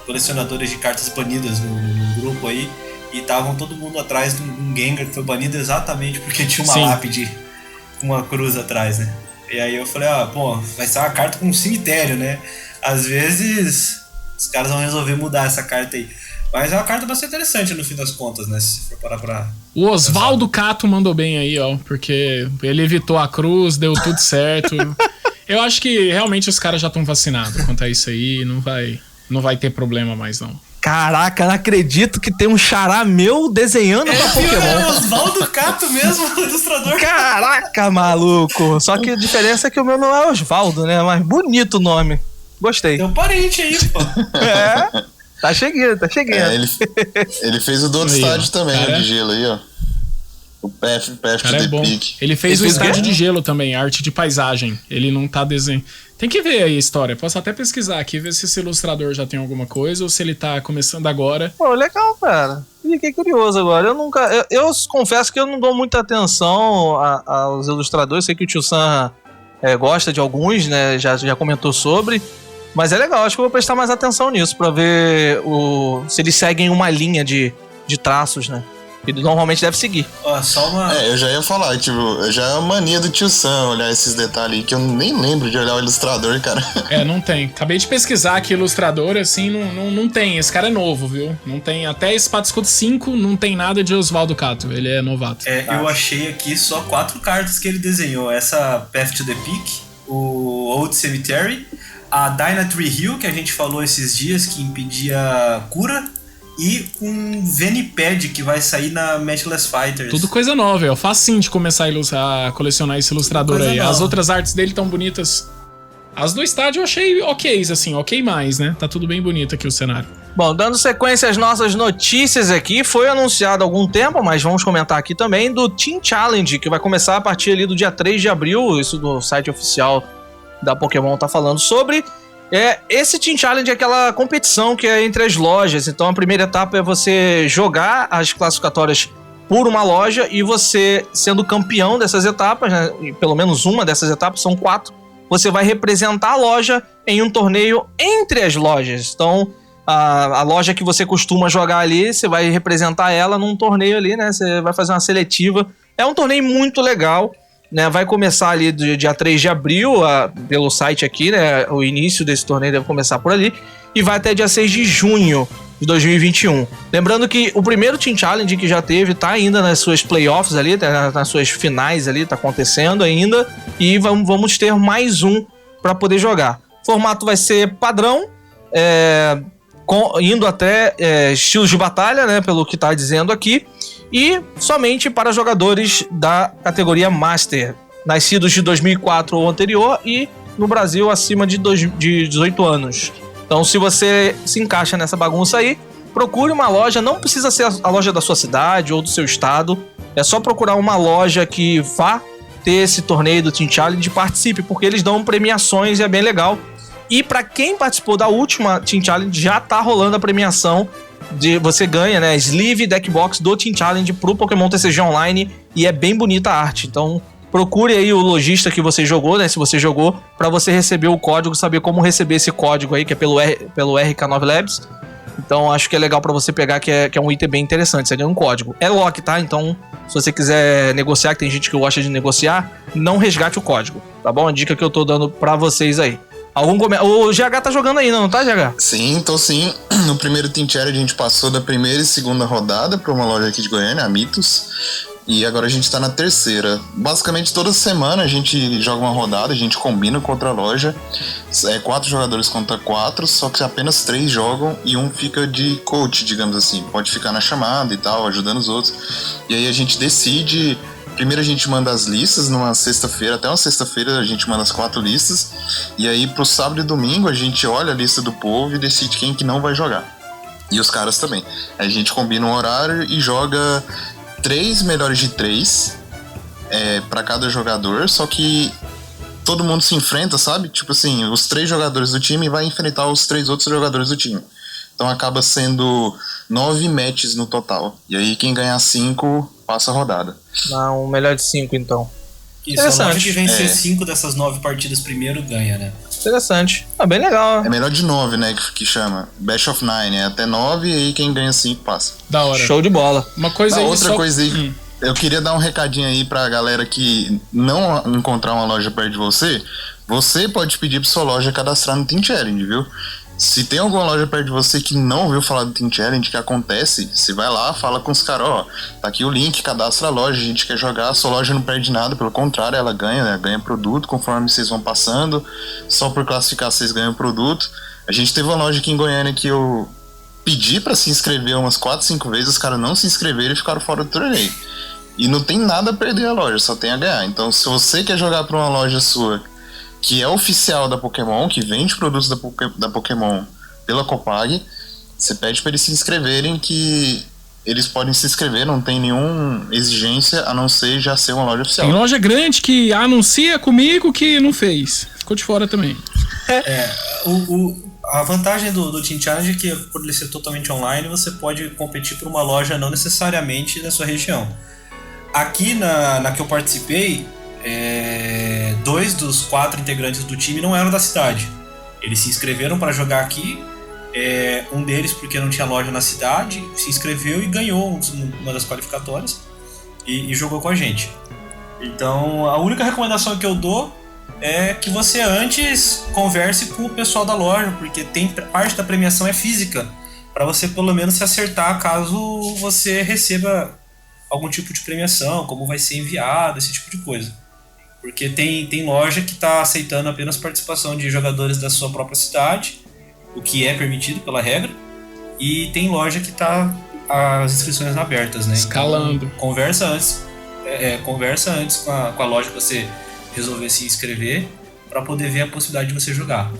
colecionadores de cartas banidas no grupo aí, e estavam todo mundo atrás de um Gengar que foi banido exatamente porque tinha uma lápide com uma cruz atrás, né? E aí eu falei, vai ser uma carta com um cemitério, né? Às vezes os caras vão resolver mudar essa carta aí. Mas é uma carta bastante interessante no fim das contas, né? Se for parar pra... O Oswaldo Cato mandou bem aí, ó. Porque ele evitou a cruz, deu tudo certo. Eu acho que realmente os caras já estão vacinados quanto a isso aí. Não vai ter problema mais, não. Caraca, não acredito que tem um xará meu desenhando pra Pokémon. É o Oswaldo Cato mesmo, o ilustrador. Caraca, maluco. Só que a diferença é que o meu não é Osvaldo, né? Mas bonito o nome. Gostei. Tem um parente aí, pô. Tá chegando. Ele fez o do outro estádio também, cara, de gelo aí, ó. O Path cara, to the Peak. Ele fez o estádio de gelo também, arte de paisagem. Ele não tá desenhando. Tem que ver aí a história. Posso até pesquisar aqui, ver se esse ilustrador já tem alguma coisa ou se ele tá começando agora. Pô, legal, cara. Fiquei curioso agora. Eu confesso que eu não dou muita atenção aos ilustradores. Sei que o Tio Sam gosta de alguns, né? Já comentou sobre. Mas é legal, acho que eu vou prestar mais atenção nisso pra ver se eles seguem uma linha de traços, né? Ele normalmente deve seguir. Só uma... eu já ia falar, tipo, já é uma mania do Tio Sam olhar esses detalhes aí, que eu nem lembro de olhar o ilustrador, cara. Não tem. Acabei de pesquisar aqui, ilustrador, assim, não tem. Esse cara é novo, viu? Não tem. Até Espada Escudo 5 não tem nada de Oswaldo Cato. Ele é novato. Eu achei aqui só 4 cartas que ele desenhou. Essa Path to the Peak, o Old Cemetery, a Dynatree Hill, que a gente falou esses dias, que impedia cura, e um Veniped que vai sair na Matchless Fighters. Tudo coisa nova, é facinho de começar a colecionar esse ilustrador aí. Nova. As outras artes dele tão bonitas. As do estádio eu achei ok mais, né? Tá tudo bem bonito aqui o cenário. Bom, dando sequência às nossas notícias aqui, foi anunciado há algum tempo, mas vamos comentar aqui também, do Team Challenge, que vai começar a partir ali do dia 3 de abril, isso do site oficial da Pokémon tá falando sobre. Esse Team Challenge é aquela competição que é entre as lojas. Então a primeira etapa é você jogar as classificatórias por uma loja e você, sendo campeão dessas etapas, né, e pelo menos uma dessas etapas, são 4, você vai representar a loja em um torneio entre as lojas. Então a loja que você costuma jogar ali, você vai representar ela num torneio ali, né? Você vai fazer uma seletiva. É um torneio muito legal, né? Vai começar ali do dia 3 de abril, pelo site aqui, né? O início desse torneio deve começar por ali. E vai até dia 6 de junho de 2021. Lembrando que o primeiro Team Challenge que já teve tá ainda nas suas playoffs ali, tá nas suas finais ali, tá acontecendo ainda. E vamos ter mais um para poder jogar. O formato vai ser padrão, indo até estilos de batalha, né? Pelo que tá dizendo aqui. E somente para jogadores da categoria Master, nascidos de 2004 ou anterior e no Brasil acima de 18 anos. Então, se você se encaixa nessa bagunça aí, procure uma loja, não precisa ser a loja da sua cidade ou do seu estado, é só procurar uma loja que vá ter esse torneio do Team Challenge e participe, porque eles dão premiações e é bem legal. E para quem participou da última Team Challenge, já tá rolando a premiação você ganha, né, Sleeve Deck Box do Team Challenge pro Pokémon TCG Online e é bem bonita a arte. Então procure aí o lojista que você jogou, né, se você jogou, para você receber o código, saber como receber esse código aí, que é pelo RK9 Labs. Então acho que é legal pra você pegar, que é um item bem interessante, seria um código. É lock, tá? Então se você quiser negociar, que tem gente que gosta de negociar, não resgate o código, tá bom? A dica que eu tô dando pra vocês aí. O GH tá jogando aí, não tá, GH? Sim, tô sim. No primeiro Team Challenge a gente passou da primeira e segunda rodada pra uma loja aqui de Goiânia, a Mitos. E agora a gente tá na terceira. Basicamente toda semana a gente joga uma rodada, a gente combina com outra loja. 4 jogadores contra 4, só que apenas 3 jogam e um fica de coach, digamos assim. Pode ficar na chamada e tal, ajudando os outros. E aí a gente decide. Primeiro a gente manda as listas numa sexta-feira, até uma sexta-feira a gente manda as 4 listas. E aí pro sábado e domingo a gente olha a lista do povo e decide quem que não vai jogar. E os caras também. Aí a gente combina um horário e joga 3 melhores de 3 pra cada jogador, só que todo mundo se enfrenta, sabe? Tipo assim, os 3 jogadores do time vai enfrentar os 3 outros jogadores do time. Então acaba sendo 9 matches no total. E aí quem ganhar 5 passa a rodada. Não, um melhor de 5 então. Isso, a loja que vencer 5 dessas 9 partidas primeiro ganha, né? Interessante. Bem legal. É melhor de 9, né, que chama. Best of 9, até 9 e aí quem ganha 5 passa. Da hora. Show de bola. Uma coisa aí outra coisa aí, eu queria dar um recadinho aí pra galera que não encontrar uma loja perto de você. Você pode pedir pra sua loja cadastrar no Team Challenge, viu? Se tem alguma loja perto de você que não ouviu falar do Team Challenge, que acontece, você vai lá, fala com os caras, ó, tá aqui o link, cadastra a loja, a gente quer jogar, a sua loja não perde nada, pelo contrário, ela ganha, né? Ganha produto conforme vocês vão passando, só por classificar vocês ganham produto. A gente teve uma loja aqui em Goiânia que eu pedi pra se inscrever umas 4, 5 vezes, os caras não se inscreveram e ficaram fora do torneio. E não tem nada a perder a loja, só tem a ganhar. Então se você quer jogar pra uma loja sua que é oficial da Pokémon, que vende produtos da Pokémon pela Copag, você pede para eles se inscreverem, que eles podem se inscrever, não tem nenhuma exigência a não ser já ser uma loja oficial. Tem loja grande que anuncia comigo que não fez. Ficou de fora também. A vantagem do Team Challenge é que, por ele ser totalmente online, você pode competir por uma loja não necessariamente da sua região. Aqui na que eu participei, 2 dos 4 integrantes do time não eram da cidade. Eles se inscreveram para jogar aqui. Um deles, porque não tinha loja na cidade, se inscreveu e ganhou uma das qualificatórias e jogou com a gente. Então a única recomendação que eu dou é que você antes converse com o pessoal da loja, porque tem parte da premiação é física, para você pelo menos se acertar caso você receba algum tipo de premiação, como vai ser enviado, esse tipo de coisa. Porque tem loja que está aceitando apenas participação de jogadores da sua própria cidade, o que é permitido pela regra, e tem loja que está as inscrições abertas, né? Escalando. Então, conversa antes com a loja que você resolver se inscrever, para poder ver a possibilidade de você jogar.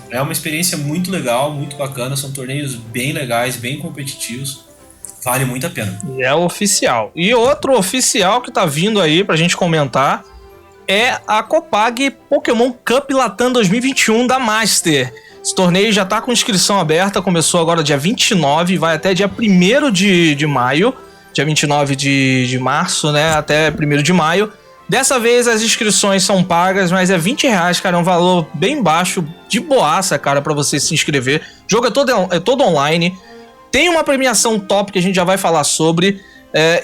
É uma experiência muito legal, muito bacana, são torneios bem legais, bem competitivos, vale muito a pena. E é oficial. E outro oficial que tá vindo aí pra gente comentar é a Copag Pokémon Cup Latam 2021 da Master. Esse torneio já tá com inscrição aberta, começou agora dia 29, vai até dia 1º de maio, dia 29 de março, né, até 1º de maio. Dessa vez as inscrições são pagas, mas é R$20, cara, é um valor bem baixo, de boaça, cara, pra você se inscrever. O jogo é todo online, tem uma premiação top que a gente já vai falar sobre.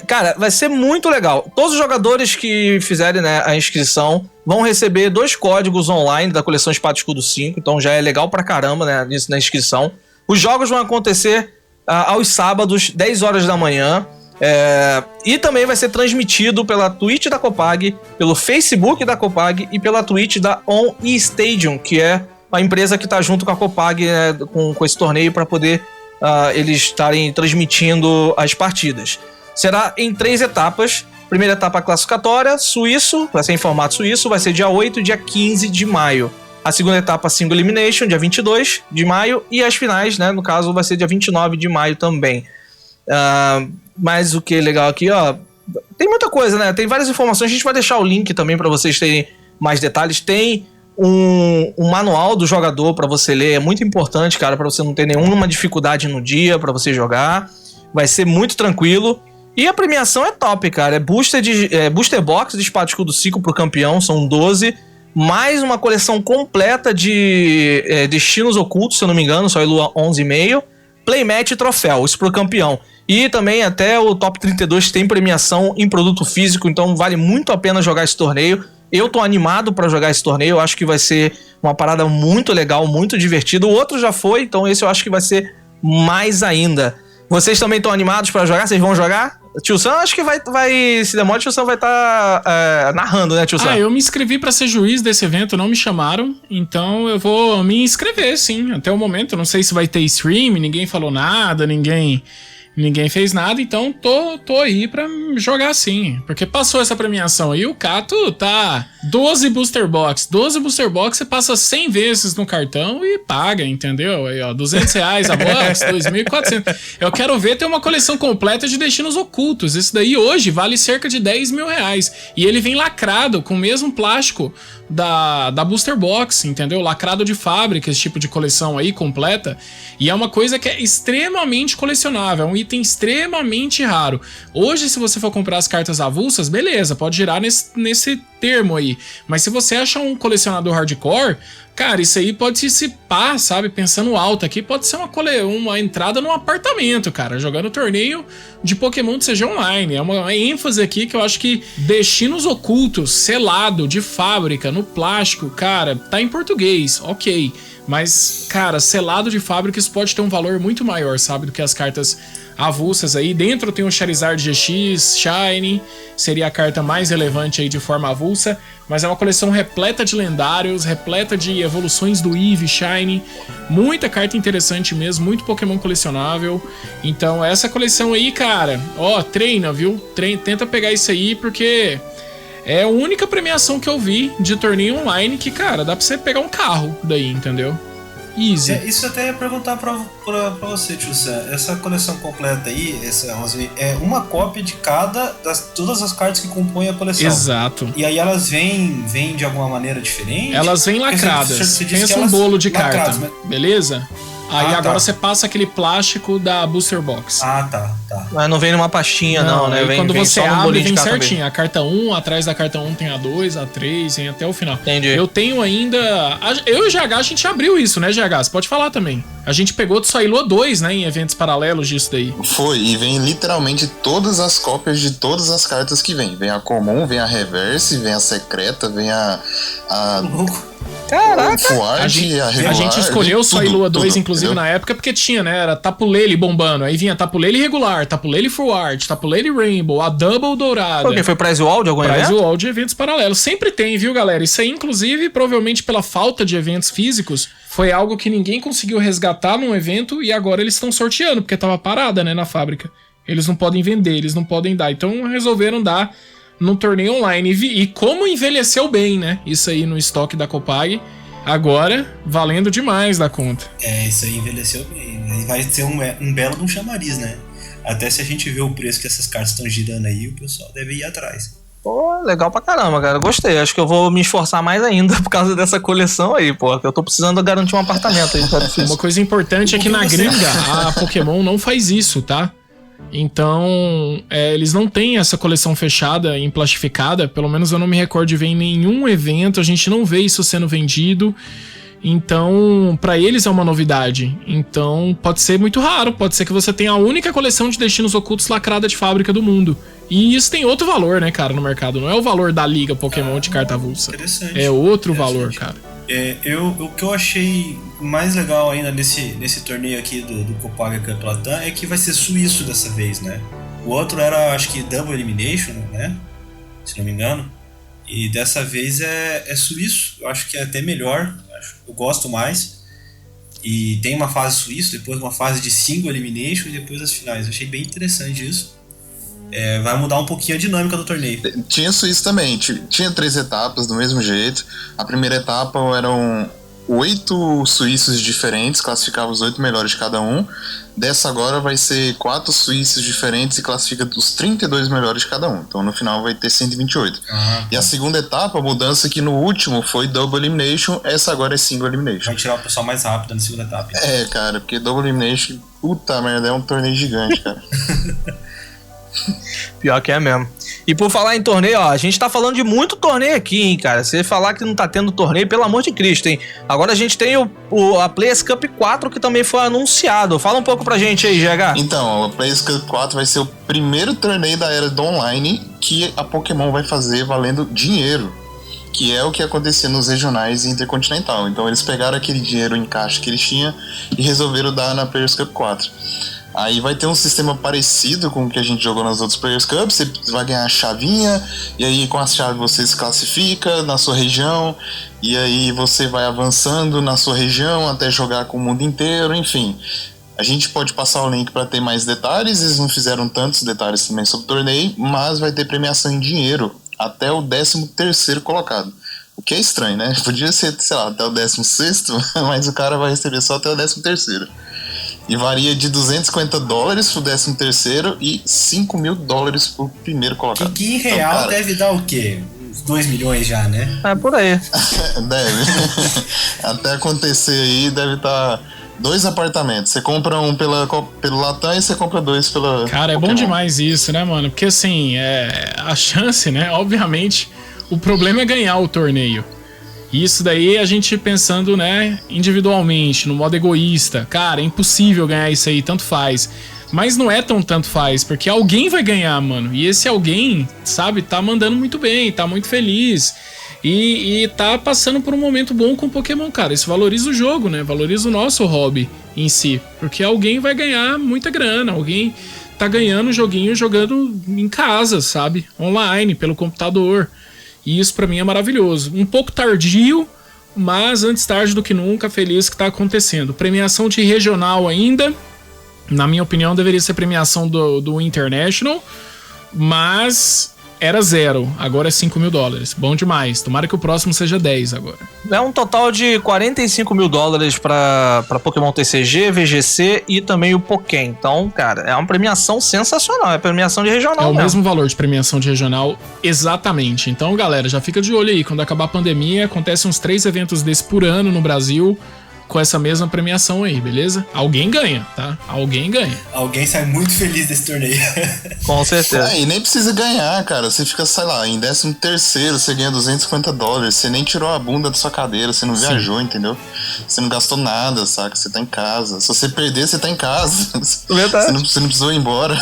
Cara, vai ser muito legal. Todos os jogadores que fizerem, né, a inscrição vão receber 2 códigos online da coleção Espada e Escudo 5, então já é legal pra caramba, né, nisso na inscrição. Os jogos vão acontecer aos sábados, 10 horas da manhã. E também vai ser transmitido pela Twitch da Copag, pelo Facebook da Copag e pela Twitch da On eStadium, que é a empresa que está junto com a Copag, né, com esse torneio, para poder eles estarem transmitindo as partidas. Será em 3 etapas. Primeira etapa classificatória, suíço, vai ser em formato suíço, vai ser dia 8 e dia 15 de maio. A segunda etapa, Single Elimination, dia 22 de maio. E as finais, né, no caso, vai ser dia 29 de maio também. Mas o que é legal aqui, ó, tem muita coisa, né? Tem várias informações. A gente vai deixar o link também para vocês terem mais detalhes. Tem um manual do jogador para você ler. É muito importante, cara, para você não ter nenhuma dificuldade no dia para você jogar. Vai ser muito tranquilo. E a premiação é top, cara. É booster box de Espada e Escudo 5 pro campeão, são 12. Mais uma coleção completa de destinos ocultos, se eu não me engano, só Lua 11,5. playmatch e troféu, isso pro campeão. E também até o top 32 tem premiação em produto físico, então vale muito a pena jogar esse torneio. Eu tô animado pra jogar esse torneio, eu acho que vai ser uma parada muito legal, muito divertida. O outro já foi, então esse eu acho que vai ser mais ainda. Vocês também estão animados pra jogar? Vocês vão jogar? Tio Sam, acho que vai se demora, o Tio Sam vai estar narrando, né, Tio Sam? Eu me inscrevi pra ser juiz desse evento, não me chamaram, então eu vou me inscrever, sim. Até o momento, não sei se vai ter stream, ninguém falou nada, ninguém fez nada, então tô aí pra jogar sim. Porque passou essa premiação aí, o Cato tá 12 Booster Box. 12 Booster Box você passa 100 vezes no cartão e paga, entendeu? Aí, ó, R$200 a box, 2.400. Eu quero ver ter uma coleção completa de destinos ocultos. Esse daí hoje vale cerca de R$10.000. E ele vem lacrado com o mesmo plástico da Booster Box, entendeu? Lacrado de fábrica, esse tipo de coleção aí completa. E é uma coisa que é extremamente colecionável, é um item extremamente raro. Hoje, se você for comprar as cartas avulsas, beleza, pode girar nesse termo aí. Mas se você acha um colecionador hardcore, cara, isso aí pode se pá, sabe? Pensando alto aqui, pode ser uma entrada num apartamento, cara, jogando torneio de Pokémon TCG Online. É uma ênfase aqui que eu acho que destinos ocultos, selado, de fábrica, no plástico, cara, tá em português, ok. Mas, cara, selado de fábrica, isso pode ter um valor muito maior, sabe? Do que as cartas avulsas aí. Dentro tem o Charizard GX, Shiny, seria a carta mais relevante aí de forma avulsa. Mas é uma coleção repleta de lendários, repleta de evoluções do Eevee, Shiny. Muita carta interessante mesmo, muito Pokémon colecionável. Então essa coleção aí, cara, ó, treina, viu? Tenta pegar isso aí, porque é a única premiação que eu vi de torneio online que, cara, dá pra você pegar um carro daí, entendeu? Easy. Isso eu até ia perguntar pra você, Tio Sam. Essa coleção completa aí, essa é uma cópia de todas as cartas que compõem a coleção. Exato. E aí elas vêm de alguma maneira diferente? Elas vêm lacradas. Pensa um bolo de carta, beleza? Aí agora você passa aquele plástico da Booster Box. Tá. Mas não vem numa pastinha, não, né? Quando você abre, vem certinho. Mesmo. A carta 1, atrás da carta 1 tem a 2, a 3, vem até o final. Entendi. Eu tenho ainda... Eu e o GH, a gente abriu isso, né, GH? Você pode falar também. A gente pegou do Sailua 2, né, em eventos paralelos disso daí. Foi, e vem literalmente todas as cópias de todas as cartas que vem. Vem a comum, vem a reverse, vem a secreta, vem a Caraca! A gente escolheu o Sailua 2, inclusive, entendeu? Na época, porque tinha, né? Era Tapulele bombando. Aí vinha Tapulele regular, Tapulele Full Art, Tapulele Rainbow, a Double dourada. Porque foi Prize Wall de algum evento? Prize Wall de eventos paralelos. Sempre tem, viu, galera? Isso aí, inclusive, provavelmente pela falta de eventos físicos, foi algo que ninguém conseguiu resgatar num evento e agora eles estão sorteando, porque tava parada, né, na fábrica. Eles não podem vender, eles não podem dar. Então resolveram dar num torneio online. E como envelheceu bem, né? Isso aí no estoque da Copag. Agora, valendo demais da conta. Isso aí envelheceu bem. Vai ser um belo de um chamariz, né? Até se a gente vê o preço que essas cartas estão girando aí, o pessoal deve ir atrás. Pô, legal pra caramba, cara. Gostei. Acho que eu vou me esforçar mais ainda por causa dessa coleção aí, pô. Eu tô precisando garantir um apartamento aí. Tá difícil. Uma coisa importante é que na gringa, a Pokémon não faz isso, tá? Então, eles não têm essa coleção fechada e plastificada. Pelo menos eu não me recordo de ver em nenhum evento. A gente não vê isso sendo vendido. Então, pra eles é uma novidade. Então, pode ser muito raro. Pode ser que você tenha a única coleção de destinos ocultos lacrada de fábrica do mundo. E isso tem outro valor, né, cara, no mercado. Não é o valor da liga Pokémon de carta avulsa. É outro valor, cara. O que eu achei mais legal ainda nesse torneio aqui do Copag Cup Latam é que vai ser suíço dessa vez, né? O outro era, acho que, Double Elimination, né? Se não me engano. E dessa vez é suíço. Eu acho que é até melhor. Eu gosto mais. E tem uma fase suíço, depois uma fase de Single Elimination e depois as finais. Eu achei bem interessante isso. Vai mudar um pouquinho a dinâmica do torneio. Tinha suíço também, tinha 3 etapas do mesmo jeito. A primeira etapa eram 8 suíços diferentes, classificava os 8 melhores de cada um. Dessa agora vai ser 4 suíços diferentes e classifica os 32 melhores de cada um. Então no final vai ter 128. E a segunda etapa, a mudança que no último foi Double Elimination, essa agora é Single Elimination. Vai tirar o pessoal mais rápido na segunda etapa. Cara, porque Double Elimination, puta merda, é um torneio gigante, cara. Pior que é mesmo. E por falar em torneio, ó, a gente tá falando de muito torneio aqui, hein, cara. Se falar que não tá tendo torneio, pelo amor de Cristo, hein. Agora a gente tem a Players Cup 4, que também foi anunciado. Fala um pouco pra gente aí, GH. Então, a Players Cup 4 vai ser o primeiro torneio da era do online que a Pokémon vai fazer valendo dinheiro, que é o que acontecia nos regionais e intercontinental. Então eles pegaram aquele dinheiro em caixa que eles tinham e resolveram dar na Players Cup 4. Aí vai ter um sistema parecido com o que a gente jogou nas outras Players Cup. Você vai ganhar a chavinha, e aí com a chave você se classifica na sua região, e aí você vai avançando na sua região até jogar com o mundo inteiro, enfim. A gente pode passar o link para ter mais detalhes. Eles não fizeram tantos detalhes também sobre o torneio, mas vai ter premiação em dinheiro até o 13º colocado. O que é estranho, né? Podia ser, sei lá, até o 16º, mas o cara vai receber só até o 13º. E varia de $250 pro 13º e $5.000 pro primeiro colocado. Que em real então, cara, deve dar o quê? Uns 2 milhões já, né? É, por aí. Deve. Até acontecer aí, deve estar 2 apartamentos. Você compra um pelo Latam e você compra 2 pela Cara, é Pokémon. bom demais isso, né, mano? Porque assim, a chance, né? Obviamente, o problema é ganhar o torneio. Isso daí a gente pensando, né, individualmente, no modo egoísta. Cara, é impossível ganhar isso aí, tanto faz. Mas não é tão tanto faz, porque alguém vai ganhar, mano. E esse alguém, sabe, tá mandando muito bem, tá muito feliz. E tá passando por um momento bom com o Pokémon, cara. Isso valoriza o jogo, né? Valoriza o nosso hobby em si. Porque alguém vai ganhar muita grana, alguém tá ganhando o joguinho jogando em casa, sabe? Online, pelo computador. E isso pra mim é maravilhoso. Um pouco tardio, mas antes tarde do que nunca, feliz que tá acontecendo. Premiação de regional ainda. Na minha opinião, deveria ser premiação do International. Mas era 0. Agora é $5.000. Bom demais. Tomara que o próximo seja 10 agora. É um total de $45.000 pra Pokémon TCG, VGC e também o Pokémon. Então, cara, é uma premiação sensacional. É premiação de regional É o mesmo. mesmo valor de premiação de regional, exatamente. Então, galera, já fica de olho aí. Quando acabar a pandemia, acontecem uns 3 eventos desse por ano no Brasil, com essa mesma premiação aí, beleza? Alguém ganha, tá? Alguém ganha. Alguém sai muito feliz desse torneio. Com certeza. E nem precisa ganhar, cara. Você fica, sei lá, em 13º, você ganha $250. Você nem tirou a bunda da sua cadeira, você não viajou, entendeu? Você não gastou nada, saca? Você tá em casa. Se você perder, você tá em casa. Verdade. Você não precisou ir embora.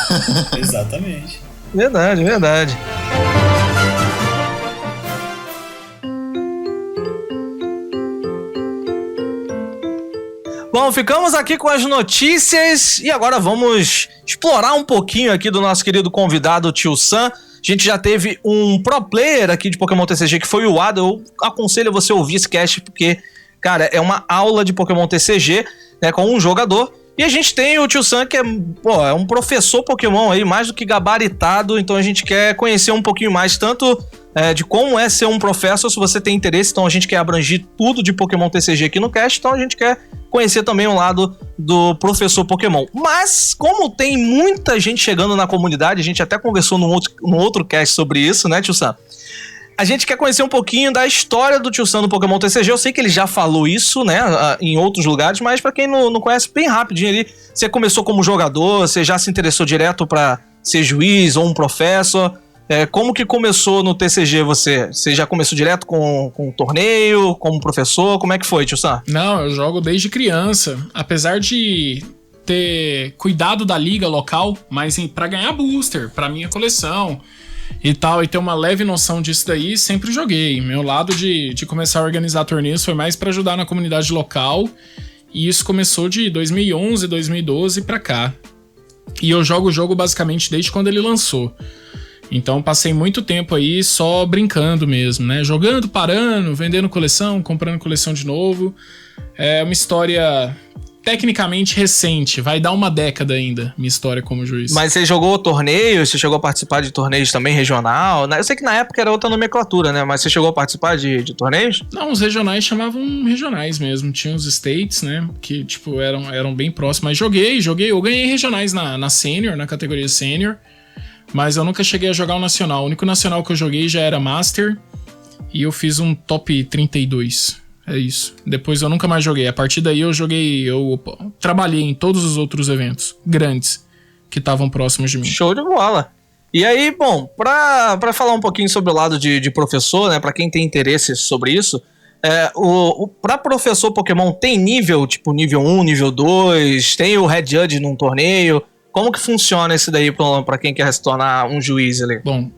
Exatamente. Verdade, verdade. Bom, ficamos aqui com as notícias e agora vamos explorar um pouquinho aqui do nosso querido convidado, o Tio Sam. A gente já teve um pro player aqui de Pokémon TCG, que foi o Ada. Eu aconselho você a ouvir esse cast, porque, cara, é uma aula de Pokémon TCG, né, com um jogador. E a gente tem o Tio Sam, que é um professor Pokémon aí, mais do que gabaritado. Então a gente quer conhecer um pouquinho mais, tanto de como é ser um professor, se você tem interesse. Então a gente quer abranger tudo de Pokémon TCG aqui no cast. Então a gente quer conhecer também o lado do professor Pokémon. Mas, como tem muita gente chegando na comunidade, a gente até conversou num outro cast sobre isso, né, Tio Sam? A gente quer conhecer um pouquinho da história do Tio Sam no Pokémon TCG. Eu sei que ele já falou isso, né, em outros lugares, mas pra quem não conhece, bem rapidinho ali, você começou como jogador, você já se interessou direto pra ser juiz ou um professor. Como que começou no TCG você? Você já começou direto com um torneio, como professor? Como é que foi, Tio Sam? Não, eu jogo desde criança. Apesar de ter cuidado da liga local, mas pra ganhar booster, pra minha coleção e tal, e ter uma leve noção disso daí, sempre joguei. Meu lado de começar a organizar torneios foi mais pra ajudar na comunidade local, e isso começou de 2011, 2012 pra cá. E eu jogo o jogo basicamente desde quando ele lançou. Então passei muito tempo aí só brincando mesmo, né? Jogando, parando, vendendo coleção, comprando coleção de novo. É uma história tecnicamente recente, vai dar uma década ainda, minha história como juiz. Mas você jogou torneios? Você chegou a participar de torneios também regional? Eu sei que na época era outra nomenclatura, né? Mas você chegou a participar de torneios? Não, os regionais chamavam regionais mesmo. Tinha os states, né? Que, tipo, eram bem próximos. Mas joguei. Eu ganhei regionais na sênior, na categoria sênior. Mas eu nunca cheguei a jogar o nacional. O único nacional que eu joguei já era Master. E eu fiz um top 32. É isso. Depois eu nunca mais joguei. A partir daí eu trabalhei em todos os outros eventos grandes que estavam próximos de mim. Show de bola. E aí, bom, pra falar um pouquinho sobre o lado de professor, né, pra quem tem interesse sobre isso, pra professor Pokémon tem nível, tipo nível 1, nível 2, tem o Head Judge num torneio? Como que funciona esse daí pra quem quer se tornar um juiz ali? Bom,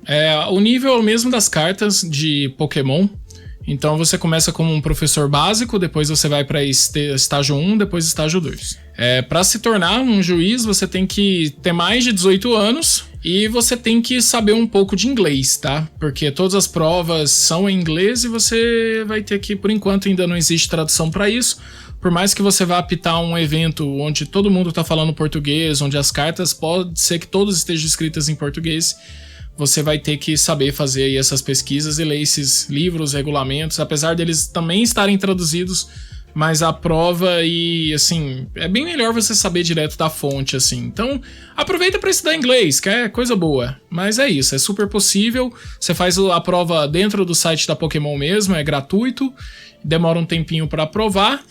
o nível é o mesmo das cartas de Pokémon. Então você começa como um professor básico, depois você vai para estágio 1, depois estágio 2. Para se tornar um juiz, você tem que ter mais de 18 anos e você tem que saber um pouco de inglês, tá? Porque todas as provas são em inglês e você vai ter que, por enquanto ainda não existe tradução para isso. Por mais que você vá apitar um evento onde todo mundo tá falando português, onde as cartas pode ser que todas estejam escritas em português, você vai ter que saber fazer aí essas pesquisas e ler esses livros, regulamentos, apesar deles também estarem traduzidos, mas a prova e, assim, é bem melhor você saber direto da fonte, assim. Então, aproveita para estudar inglês, que é coisa boa. Mas é isso, é super possível. Você faz a prova dentro do site da Pokémon mesmo, é gratuito, demora um tempinho para aprovar.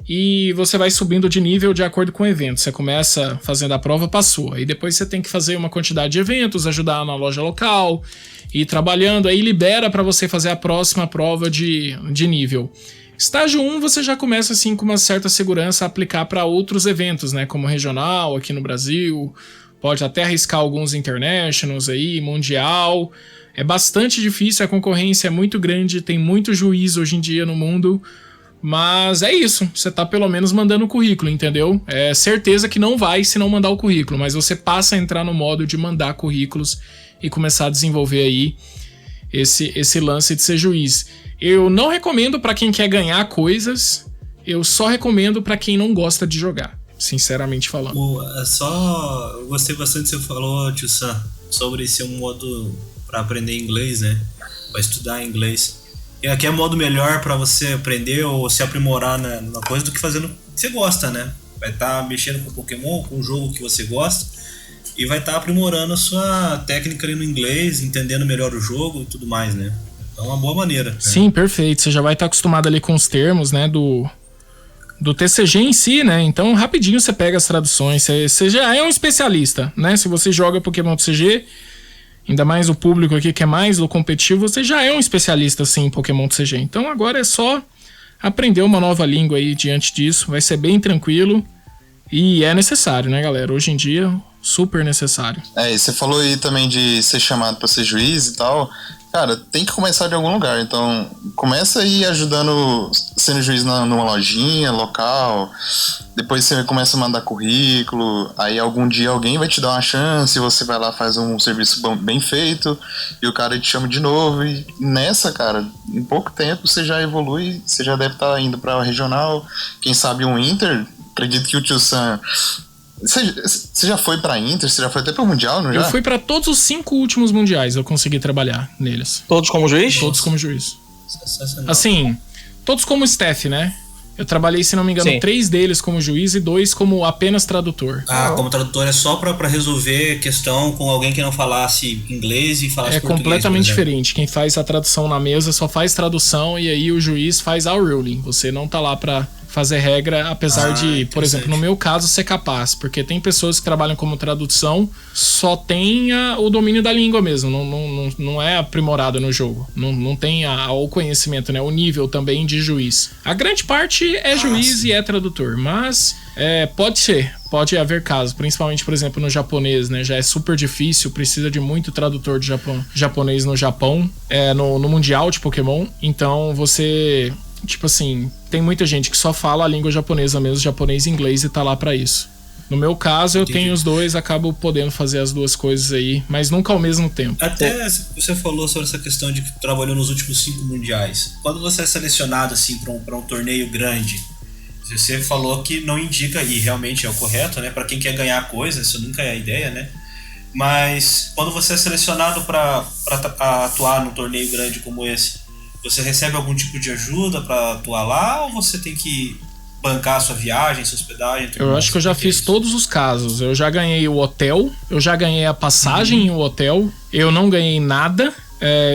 E você vai subindo de nível de acordo com o evento. Você começa fazendo a prova, passou. Aí depois você tem que fazer uma quantidade de eventos, ajudar na loja local, ir trabalhando. Aí libera para você fazer a próxima prova de nível. Estágio 1 você já começa assim com uma certa segurança a aplicar para outros eventos, né? Como regional aqui no Brasil. Pode até arriscar alguns internationals aí, mundial. É bastante difícil, a concorrência é muito grande, tem muito juiz hoje em dia no mundo. Mas é isso, você tá pelo menos mandando o currículo, entendeu? É certeza que não vai se não mandar o currículo, mas você passa a entrar no modo de mandar currículos e começar a desenvolver aí esse lance de ser juiz. Eu não recomendo pra quem quer ganhar coisas, eu só recomendo pra quem não gosta de jogar, sinceramente falando. Eu gostei bastante que você falou, Tio Sam, sobre esse modo pra aprender inglês, né? Pra estudar inglês. E aqui é modo melhor pra você aprender ou se aprimorar na coisa do que fazendo o que você gosta, né? Vai estar mexendo com Pokémon, com o jogo que você gosta e vai estar aprimorando a sua técnica ali no inglês, entendendo melhor o jogo e tudo mais, né? É uma boa maneira. Né? Sim, perfeito. Você já vai estar acostumado ali com os termos, né, do TCG em si, né? Então rapidinho você pega as traduções. Você já é um especialista, né? Se você joga Pokémon TCG, ainda mais o público aqui que é mais do competitivo, você já é um especialista, assim, em Pokémon TCG. Então agora é só aprender uma nova língua aí diante disso. Vai ser bem tranquilo. E é necessário, né, galera? Hoje em dia, super necessário. E você falou aí também de ser chamado pra ser juiz e tal. Cara, tem que começar de algum lugar. Então, começa aí ajudando, sendo juiz numa lojinha local. Depois você começa a mandar currículo. Aí algum dia alguém vai te dar uma chance. Você vai lá, faz um serviço bem feito. E o cara te chama de novo. E nessa, cara, em pouco tempo você já evolui. Você já deve estar indo pra regional. Quem sabe um Inter. Acredito que o Tio Sam... Você já foi pra Inter? Você já foi até pro Mundial, não já? Eu fui pra todos os 5 últimos mundiais, eu consegui trabalhar neles. Todos como juiz? Todos como juiz. Assim, todos como staff, né? Eu trabalhei, se não me engano, 3 deles como juiz e 2 como apenas tradutor. Como tradutor é só pra resolver questão com alguém que não falasse inglês e falasse português. É completamente diferente. Quem faz a tradução na mesa só faz tradução e aí o juiz faz a ruling. Você não tá lá pra fazer regra, apesar de, por exemplo, no meu caso, ser capaz. Porque tem pessoas que trabalham como tradução, só tem o domínio da língua mesmo. Não é aprimorado no jogo. Não tem o conhecimento, né? O nível também de juiz. A grande parte é juiz e é tradutor, mas pode haver casos, principalmente, por exemplo, no japonês, né? Já é super difícil, precisa de muito tradutor de japonês no Japão, no Mundial de Pokémon. Então você... Tipo assim, tem muita gente que só fala a língua japonesa mesmo, japonês e inglês, e tá lá pra isso. No meu caso, eu tenho os dois, acabo podendo fazer as duas coisas aí, mas nunca ao mesmo tempo. Até você falou sobre essa questão de que trabalhou nos últimos 5 mundiais. Quando você é selecionado assim pra um torneio grande, você falou que não indica, e realmente é o correto, né? Pra quem quer ganhar coisa, isso nunca é a ideia, né? Mas quando você é selecionado pra atuar num torneio grande como esse, você recebe algum tipo de ajuda pra atuar lá ou você tem que bancar a sua viagem, sua hospedagem? Eu acho que eu já fiz todos os casos. Eu já ganhei o hotel, eu já ganhei a passagem em um hotel, eu não ganhei nada.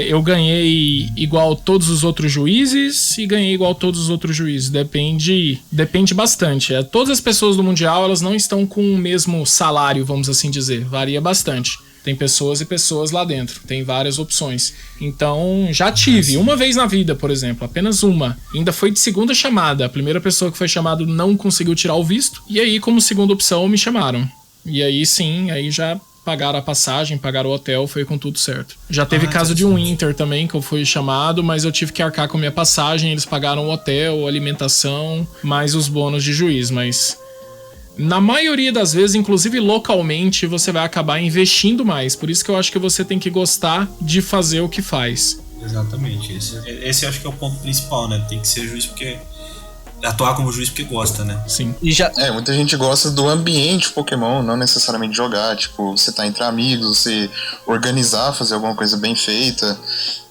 Eu ganhei igual todos os outros juízes e ganhei igual todos os outros juízes. Depende bastante. Todas as pessoas do Mundial, elas não estão com o mesmo salário, vamos assim dizer. Varia bastante. Tem pessoas e pessoas lá dentro, tem várias opções. Então, já tive, uma vez na vida, por exemplo, apenas uma. Ainda foi de segunda chamada. A primeira pessoa que foi chamada não conseguiu tirar o visto. E aí, como segunda opção, me chamaram. E aí, sim, aí já pagaram a passagem, pagaram o hotel, foi com tudo certo. Já teve caso de um Inter também, que eu fui chamado, mas eu tive que arcar com a minha passagem. Eles pagaram o hotel, alimentação, mais os bônus de juiz, mas... Na maioria das vezes, inclusive localmente, você vai acabar investindo mais. Por isso que eu acho que você tem que gostar de fazer o que faz. Exatamente. Esse eu acho que é o ponto principal, né? Tem que ser juiz porque... Atuar como juiz porque gosta, né? Sim. E já... Muita gente gosta do ambiente Pokémon, não necessariamente jogar. Tipo, você tá entre amigos, você organizar, fazer alguma coisa bem feita.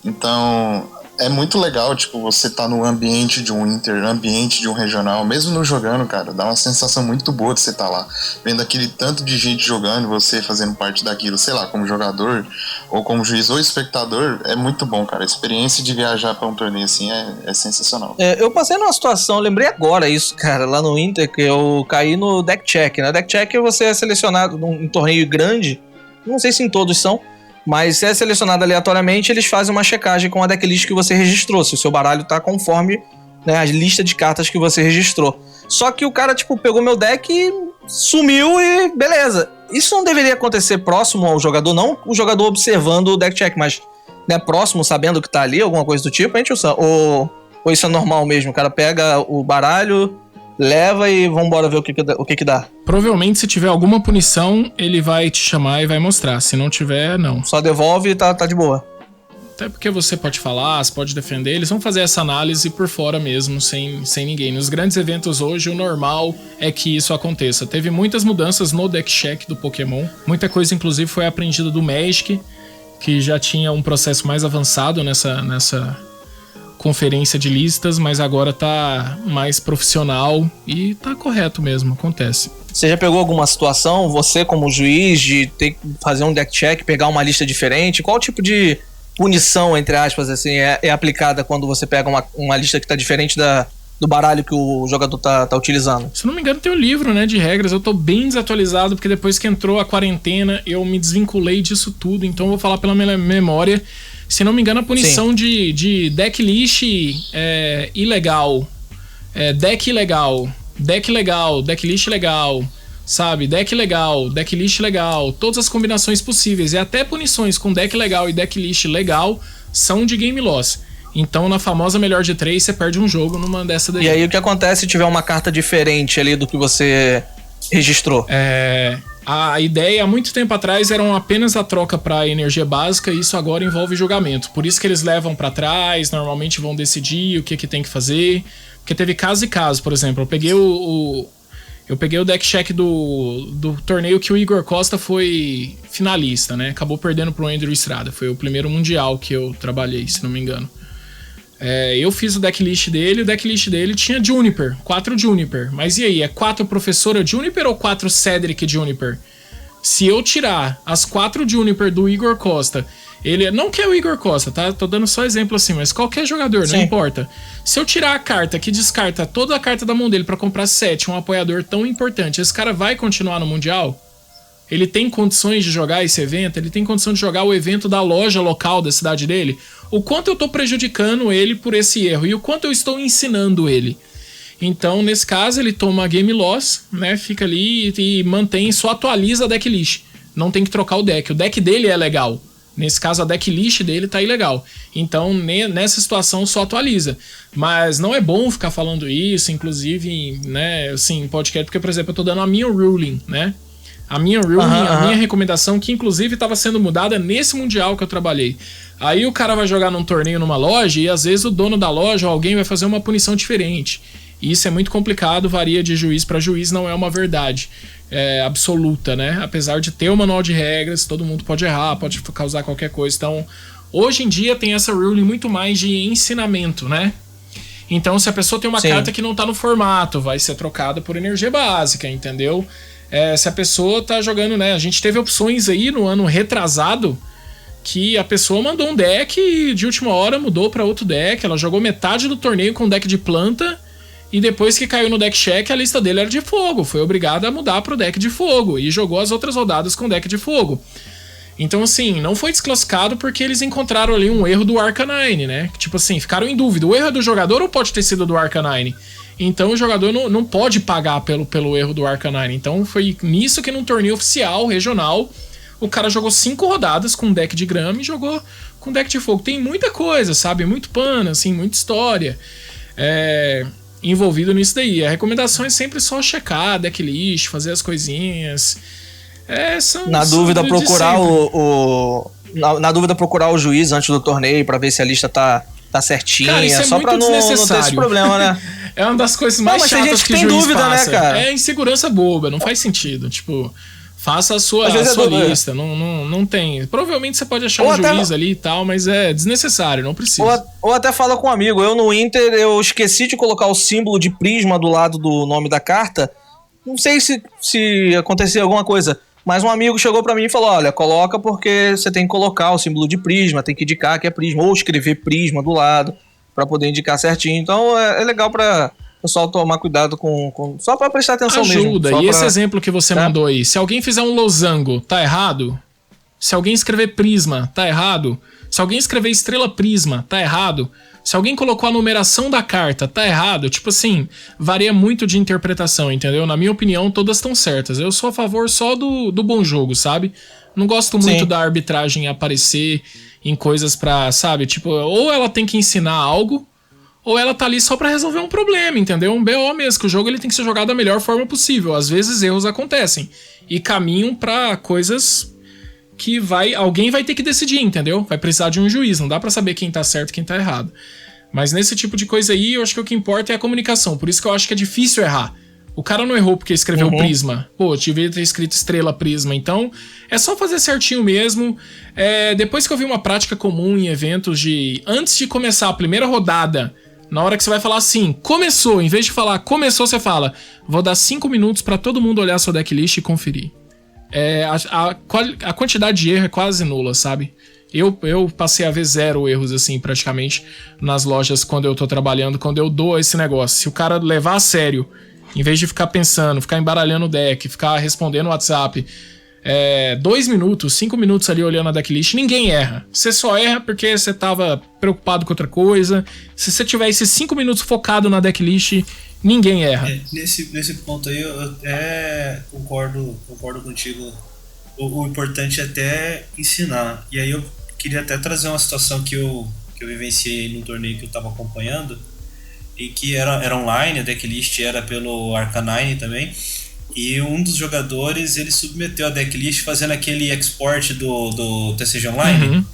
Então... É muito legal, tipo, você tá no ambiente de um Inter, ambiente de um regional, mesmo não jogando, cara, dá uma sensação muito boa de você tá lá, vendo aquele tanto de gente jogando, você fazendo parte daquilo, sei lá, como jogador, ou como juiz ou espectador, é muito bom, cara, a experiência de viajar pra um torneio assim é sensacional. Eu passei numa situação, lembrei agora isso, cara, lá no Inter, que eu caí no deck check, né? Deck check você é selecionado num torneio grande, não sei se em todos são, mas se é selecionado aleatoriamente, eles fazem uma checagem com a decklist que você registrou, se o seu baralho tá conforme, né, a lista de cartas que você registrou. Só que o cara, tipo, pegou meu deck e sumiu e beleza. Isso não deveria acontecer próximo ao jogador, não o jogador observando o deck check, mas, né, próximo, sabendo que tá ali, alguma coisa do tipo, hein, tio Sam? Ou isso é normal mesmo? O cara pega o baralho, leva e vambora ver o que dá. Provavelmente, se tiver alguma punição, ele vai te chamar e vai mostrar. Se não tiver, não. Só devolve e tá de boa. Até porque você pode falar, você pode defender. Eles vão fazer essa análise por fora mesmo, sem ninguém. Nos grandes eventos hoje, o normal é que isso aconteça. Teve muitas mudanças no deck check do Pokémon. Muita coisa, inclusive, foi aprendida do Magic, que já tinha um processo mais avançado nessa conferência de listas, mas agora tá mais profissional e tá correto mesmo, acontece. Você já pegou alguma situação, você como juiz, de ter que fazer um deck check, pegar uma lista diferente? Qual tipo de punição, entre aspas, assim, é aplicada quando você pega uma lista que tá diferente do baralho que o jogador tá utilizando? Se não me engano, tem um livro, né, de regras. Eu tô bem desatualizado, porque depois que entrou a quarentena, eu me desvinculei disso tudo, então eu vou falar pela minha memória. Se não me engano, a punição de decklist ilegal, deck ilegal, decklist legal, sabe? Deck legal, decklist legal, todas as combinações possíveis. E até punições com deck legal e decklist legal são de game loss. Então, na famosa melhor de 3, você perde um jogo numa dessa daí. E aí, o que acontece se tiver uma carta diferente ali do que você registrou? A ideia, há muito tempo atrás, era apenas a troca para energia básica, e isso agora envolve julgamento. Por isso que eles levam para trás, normalmente vão decidir o que tem que fazer. Porque teve caso e caso, por exemplo. Eu peguei o deck check do torneio que o Igor Costa foi finalista, né? Acabou perdendo pro Andrew Estrada. Foi o primeiro mundial que eu trabalhei, se não me engano. Eu fiz o decklist dele, o decklist dele tinha Juniper, 4 Juniper. Mas e aí, é 4 Professora Juniper ou 4 Cedric Juniper? Se eu tirar as 4 Juniper do Igor Costa, ele não que é o Igor Costa, tá? Tô dando só exemplo assim, mas qualquer jogador, Sim. Não importa. Se eu tirar a carta que descarta toda a carta da mão dele pra comprar 7, um apoiador tão importante, esse cara vai continuar no Mundial? Ele tem condições de jogar esse evento? Ele tem condição de jogar o evento da loja local da cidade dele? O quanto eu tô prejudicando ele por esse erro? E o quanto eu estou ensinando ele? Então, nesse caso, ele toma game loss, né? Fica ali e mantém, só atualiza a decklist. Não tem que trocar o deck. O deck dele é legal. Nesse caso, a decklist dele tá ilegal. Então, nessa situação, só atualiza. Mas não é bom ficar falando isso, inclusive, né? Assim, podcast, porque, por exemplo, eu tô dando a minha ruling, né? A minha ruling, a minha recomendação, que inclusive estava sendo mudada nesse mundial que eu trabalhei. Aí o cara vai jogar num torneio numa loja e às vezes o dono da loja ou alguém vai fazer uma punição diferente. E isso é muito complicado, varia de juiz para juiz, não é uma verdade absoluta, né? Apesar de ter o manual de regras, todo mundo pode errar, pode causar qualquer coisa. Então, hoje em dia tem essa ruling muito mais de ensinamento, né? Então, se a pessoa tem uma carta que não tá no formato, vai ser trocada por energia básica, entendeu? Se a pessoa tá jogando, né? A gente teve opções aí no ano retrasado que a pessoa mandou um deck e de última hora mudou pra outro deck. Ela jogou metade do torneio com deck de planta e depois que caiu no deck check, a lista dele era de fogo. Foi obrigada a mudar pro deck de fogo e jogou as outras rodadas com deck de fogo. Então, assim, não foi desclassificado porque eles encontraram ali um erro do Arcanine, né? Tipo assim, ficaram em dúvida. O erro é do jogador ou pode ter sido do Arcanine? Então o jogador não pode pagar pelo erro do Arcanine. Então foi nisso que num torneio oficial, regional, o cara jogou 5 rodadas com um deck de grama e jogou com deck de fogo. Tem muita coisa, sabe? Muito pano, assim, muita história envolvido nisso daí. A recomendação é sempre só checar decklist, fazer as coisinhas. Na dúvida, procurar na dúvida, procurar o juiz antes do torneio pra ver se a lista tá certinha. Cara, isso é só muito pra não ter esse problema, né? É uma das coisas mais chatas tem gente que o tem juiz dúvida, passa. né, cara? É insegurança boba, não faz sentido. Tipo, faça a sua lista. Não tem. Provavelmente você pode achar juiz ali e tal, mas é desnecessário, não precisa. Ou até fala com um amigo. Eu no Inter, eu esqueci de colocar o símbolo de prisma do lado do nome da carta. Não sei se acontecer alguma coisa. Mas um amigo chegou pra mim e falou, olha, coloca porque você tem que colocar o símbolo de prisma, tem que indicar que é prisma, ou escrever prisma do lado, pra poder indicar certinho. Então é legal pra o pessoal tomar cuidado só pra prestar atenção mesmo. Ajuda, esse exemplo que você mandou aí, se alguém fizer um losango, tá errado? Se alguém escrever prisma, tá errado? Se alguém escrever estrela prisma, tá errado? Se alguém colocou a numeração da carta, tá errado? Tipo assim, varia muito de interpretação, entendeu? Na minha opinião, todas estão certas. Eu sou a favor só do bom jogo, sabe? Não gosto muito da arbitragem aparecer em coisas pra, sabe? Tipo, ou ela tem que ensinar algo, ou ela tá ali só pra resolver um problema, entendeu? Um BO mesmo, que o jogo ele tem que ser jogado da melhor forma possível. Às vezes erros acontecem e caminham pra coisas que alguém vai ter que decidir, entendeu? Vai precisar de um juiz, não dá pra saber quem tá certo e quem tá errado. Mas nesse tipo de coisa aí, eu acho que o que importa é a comunicação. Por isso que eu acho que é difícil errar. O cara não errou porque escreveu prisma. Pô, devia ter escrito estrela prisma. Então, é só fazer certinho mesmo. Depois que eu vi uma prática comum em eventos de... Antes de começar a primeira rodada, na hora que você vai falar assim, começou, em vez de falar começou, você fala, vou dar 5 minutos pra todo mundo olhar sua decklist e conferir. A quantidade de erro é quase nula, sabe? Eu passei a ver 0 erros, assim, praticamente, nas lojas quando eu tô trabalhando, quando eu dou esse negócio. Se o cara levar a sério, em vez de ficar pensando, ficar embaralhando o deck, ficar respondendo o WhatsApp, 2 minutos, 5 minutos ali olhando a decklist, ninguém erra. Você só erra porque você tava preocupado com outra coisa. Se você tiver esses 5 minutos focado na decklist, ninguém erra. Nesse ponto aí, eu até concordo contigo. O importante é até ensinar. E aí eu queria até trazer uma situação que eu vivenciei no torneio que eu tava acompanhando, e que era online, a decklist era pelo Arcanine também, e um dos jogadores, ele submeteu a decklist fazendo aquele export do TCG Online,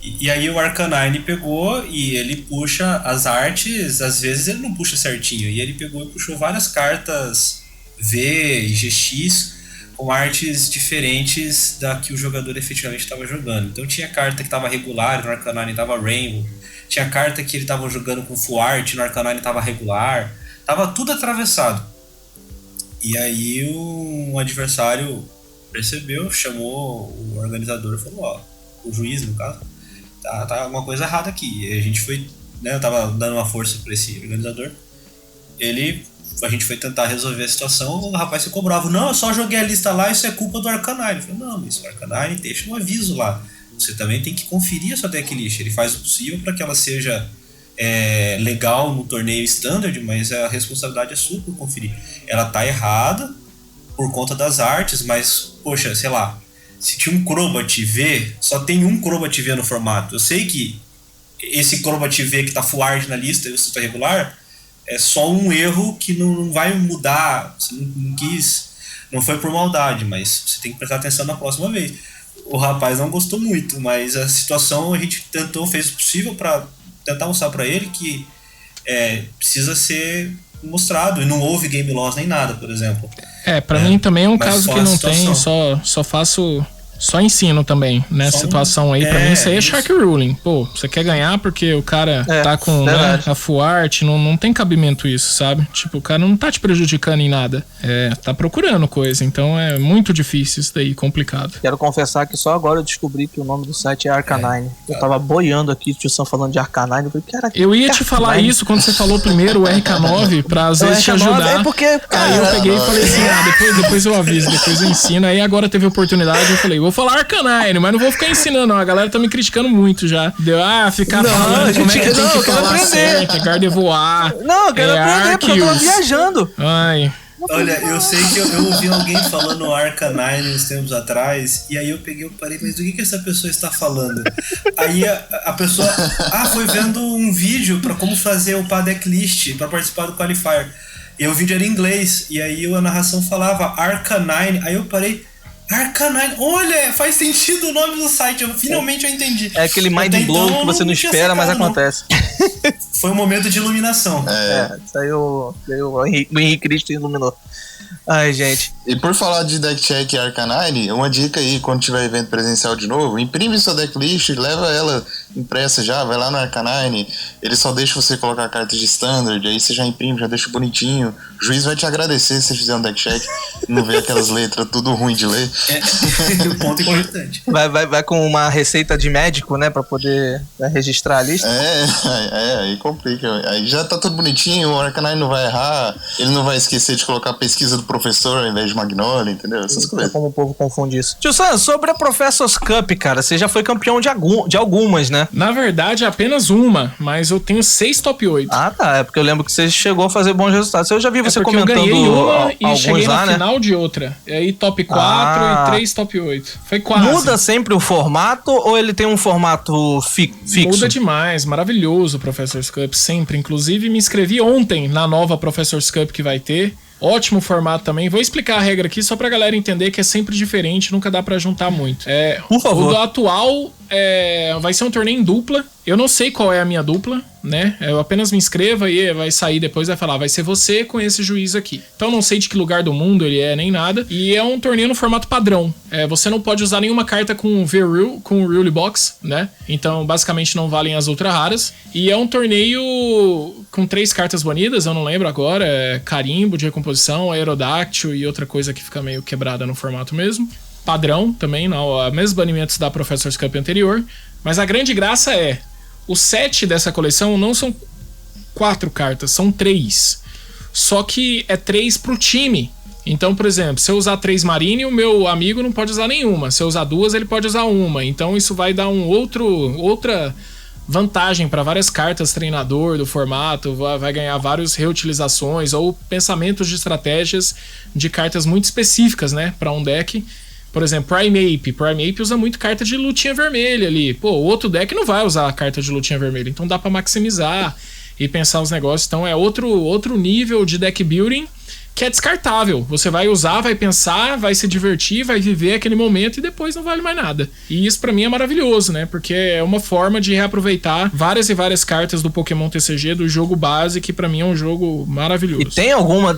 e aí o Arcanine pegou e ele puxa as artes, às vezes ele não puxa certinho, e ele pegou e puxou várias cartas V e GX com artes diferentes da que o jogador efetivamente estava jogando. Então tinha carta que estava regular, no Arcanine estava Rainbow. Tinha carta que ele estava jogando com Full Art, no Arcanine estava regular. Tava tudo atravessado. E aí um adversário percebeu, chamou o organizador e falou, o juiz no caso, tá alguma coisa errada aqui. E a gente foi, né, eu tava dando uma força para esse organizador. A gente foi tentar resolver a situação, o rapaz ficou bravo. Não, eu só joguei a lista lá, isso é culpa do Arcanine. Eu falei, não, mas o Arcanine deixa um aviso lá. Você também tem que conferir a sua decklist. Ele faz o possível para que ela seja legal no torneio standard, mas a responsabilidade é sua por conferir. Ela tá errada por conta das artes, mas, poxa, sei lá, se tinha um Crobat V, só tem um Crobat V no formato. Eu sei que esse Crobat V que tá full art na lista e o está regular, é só um erro que não vai mudar. Você não quis, não foi por maldade, mas você tem que prestar atenção na próxima vez. O rapaz não gostou muito, mas a situação a gente fez o possível para tentar mostrar para ele que precisa ser mostrado, e não houve game loss nem nada, por exemplo. Pra mim também é um caso que não tem, só faço... Só ensino também, nessa situação aí. Pra mim, isso aí é Shark Ruling. Pô, você quer ganhar porque o cara tá com a full art, não tem cabimento isso, sabe? Tipo, o cara não tá te prejudicando em nada. Tá procurando coisa, então é muito difícil isso daí, complicado. Quero confessar que só agora eu descobri que o nome do site é Arcanine. Eu tava boiando aqui, o tio Sam falando de Arcanine. Eu ia te falar isso quando você falou primeiro o RK9, pra às vezes te ajudar. Porque, aí eu peguei e falei assim, depois eu aviso, depois eu ensino. Aí agora teve oportunidade, eu falei, vou falar Arcanine, mas não vou ficar ensinando, não. A galera tá me criticando muito já. Deu, ficar falando como é que tem que falar certo, Gardevoir. Não, eu quero aprender, porque eu tô viajando. Ai... Olha, eu sei que eu ouvi alguém falando Arcanine uns tempos atrás, e aí eu parei, mas do que essa pessoa está falando? Aí a pessoa, foi vendo um vídeo pra como fazer o decklist pra participar do Qualifier. E o vídeo era em inglês, e aí a narração falava Arcanine, aí eu parei, Arcanine, olha, faz sentido o nome do site, finalmente eu entendi. É aquele mind blow que você não espera, mas acontece. Foi um momento de iluminação. Saiu o Henrique Cristo iluminou. Ai, gente. E por falar de deck check e Arcanine, uma dica aí, quando tiver evento presencial de novo, imprime sua decklist, leva ela impressa já, vai lá no Arcanine, ele só deixa você colocar cartas de standard, aí você já imprime, já deixa bonitinho. O juiz vai te agradecer se você fizer um deck check, não ver aquelas letras tudo ruim de ler. O ponto importante. Vai com uma receita de médico, né, pra poder registrar a lista. Aí complica. Aí já tá tudo bonitinho, o Arcanine não vai errar, ele não vai esquecer de colocar a pesquisa do professor ao invés de Magnolia, entendeu? Essas coisas. Como o povo confunde isso. Tio Sam, sobre a Professor's Cup, cara, você já foi campeão de algumas, né? Na verdade, apenas uma, mas eu tenho 6 top 8. Ah, tá. É porque eu lembro que você chegou a fazer bons resultados. Eu já vi você comentando eu ganhei uma e alguns cheguei lá, na final de outra. E aí top 4 e 3 top 8. Foi quase. Muda sempre o formato ou ele tem um formato fixo? Muda demais. Maravilhoso o Professor's Cup, sempre. Inclusive, me inscrevi ontem na nova Professor's Cup que vai ter. Ótimo formato também. Vou explicar a regra aqui só pra galera entender que é sempre diferente, nunca dá pra juntar muito. Por favor. O do atual vai ser um torneio em dupla. Eu não sei qual é a minha dupla, né? Eu apenas me inscreva e vai sair depois, vai falar, vai ser você com esse juiz aqui. Então não sei de que lugar do mundo ele é, nem nada. E é um torneio no formato padrão. Você não pode usar nenhuma carta com V-Rule, com Rule Box, né? Então basicamente não valem as ultra raras. E é um torneio com 3 cartas banidas, eu não lembro agora. Carimbo de recomposição, Aerodáctil e outra coisa que fica meio quebrada no formato mesmo. Padrão também, não, mesmos banimentos da Professor's Cup anterior. Mas a grande graça é, o set dessa coleção não são 4 cartas, são 3. Só que é 3 pro time. Então, por exemplo, se eu usar 3 Marine, o meu amigo não pode usar nenhuma. Se eu usar 2, ele pode usar uma. Então isso vai dar outra vantagem para várias cartas treinador do formato, vai ganhar várias reutilizações ou pensamentos de estratégias de cartas muito específicas, né, para um deck. Por exemplo, Primeape usa muito carta de lutinha vermelha ali. Pô, o outro deck não vai usar a carta de lutinha vermelha, então dá pra maximizar e pensar os negócios. Então é outro nível de deck building que é descartável. Você vai usar, vai pensar, vai se divertir, vai viver aquele momento e depois não vale mais nada. E isso pra mim é maravilhoso, né? Porque é uma forma de reaproveitar várias e várias cartas do Pokémon TCG, do jogo base, que pra mim é um jogo maravilhoso. E tem alguma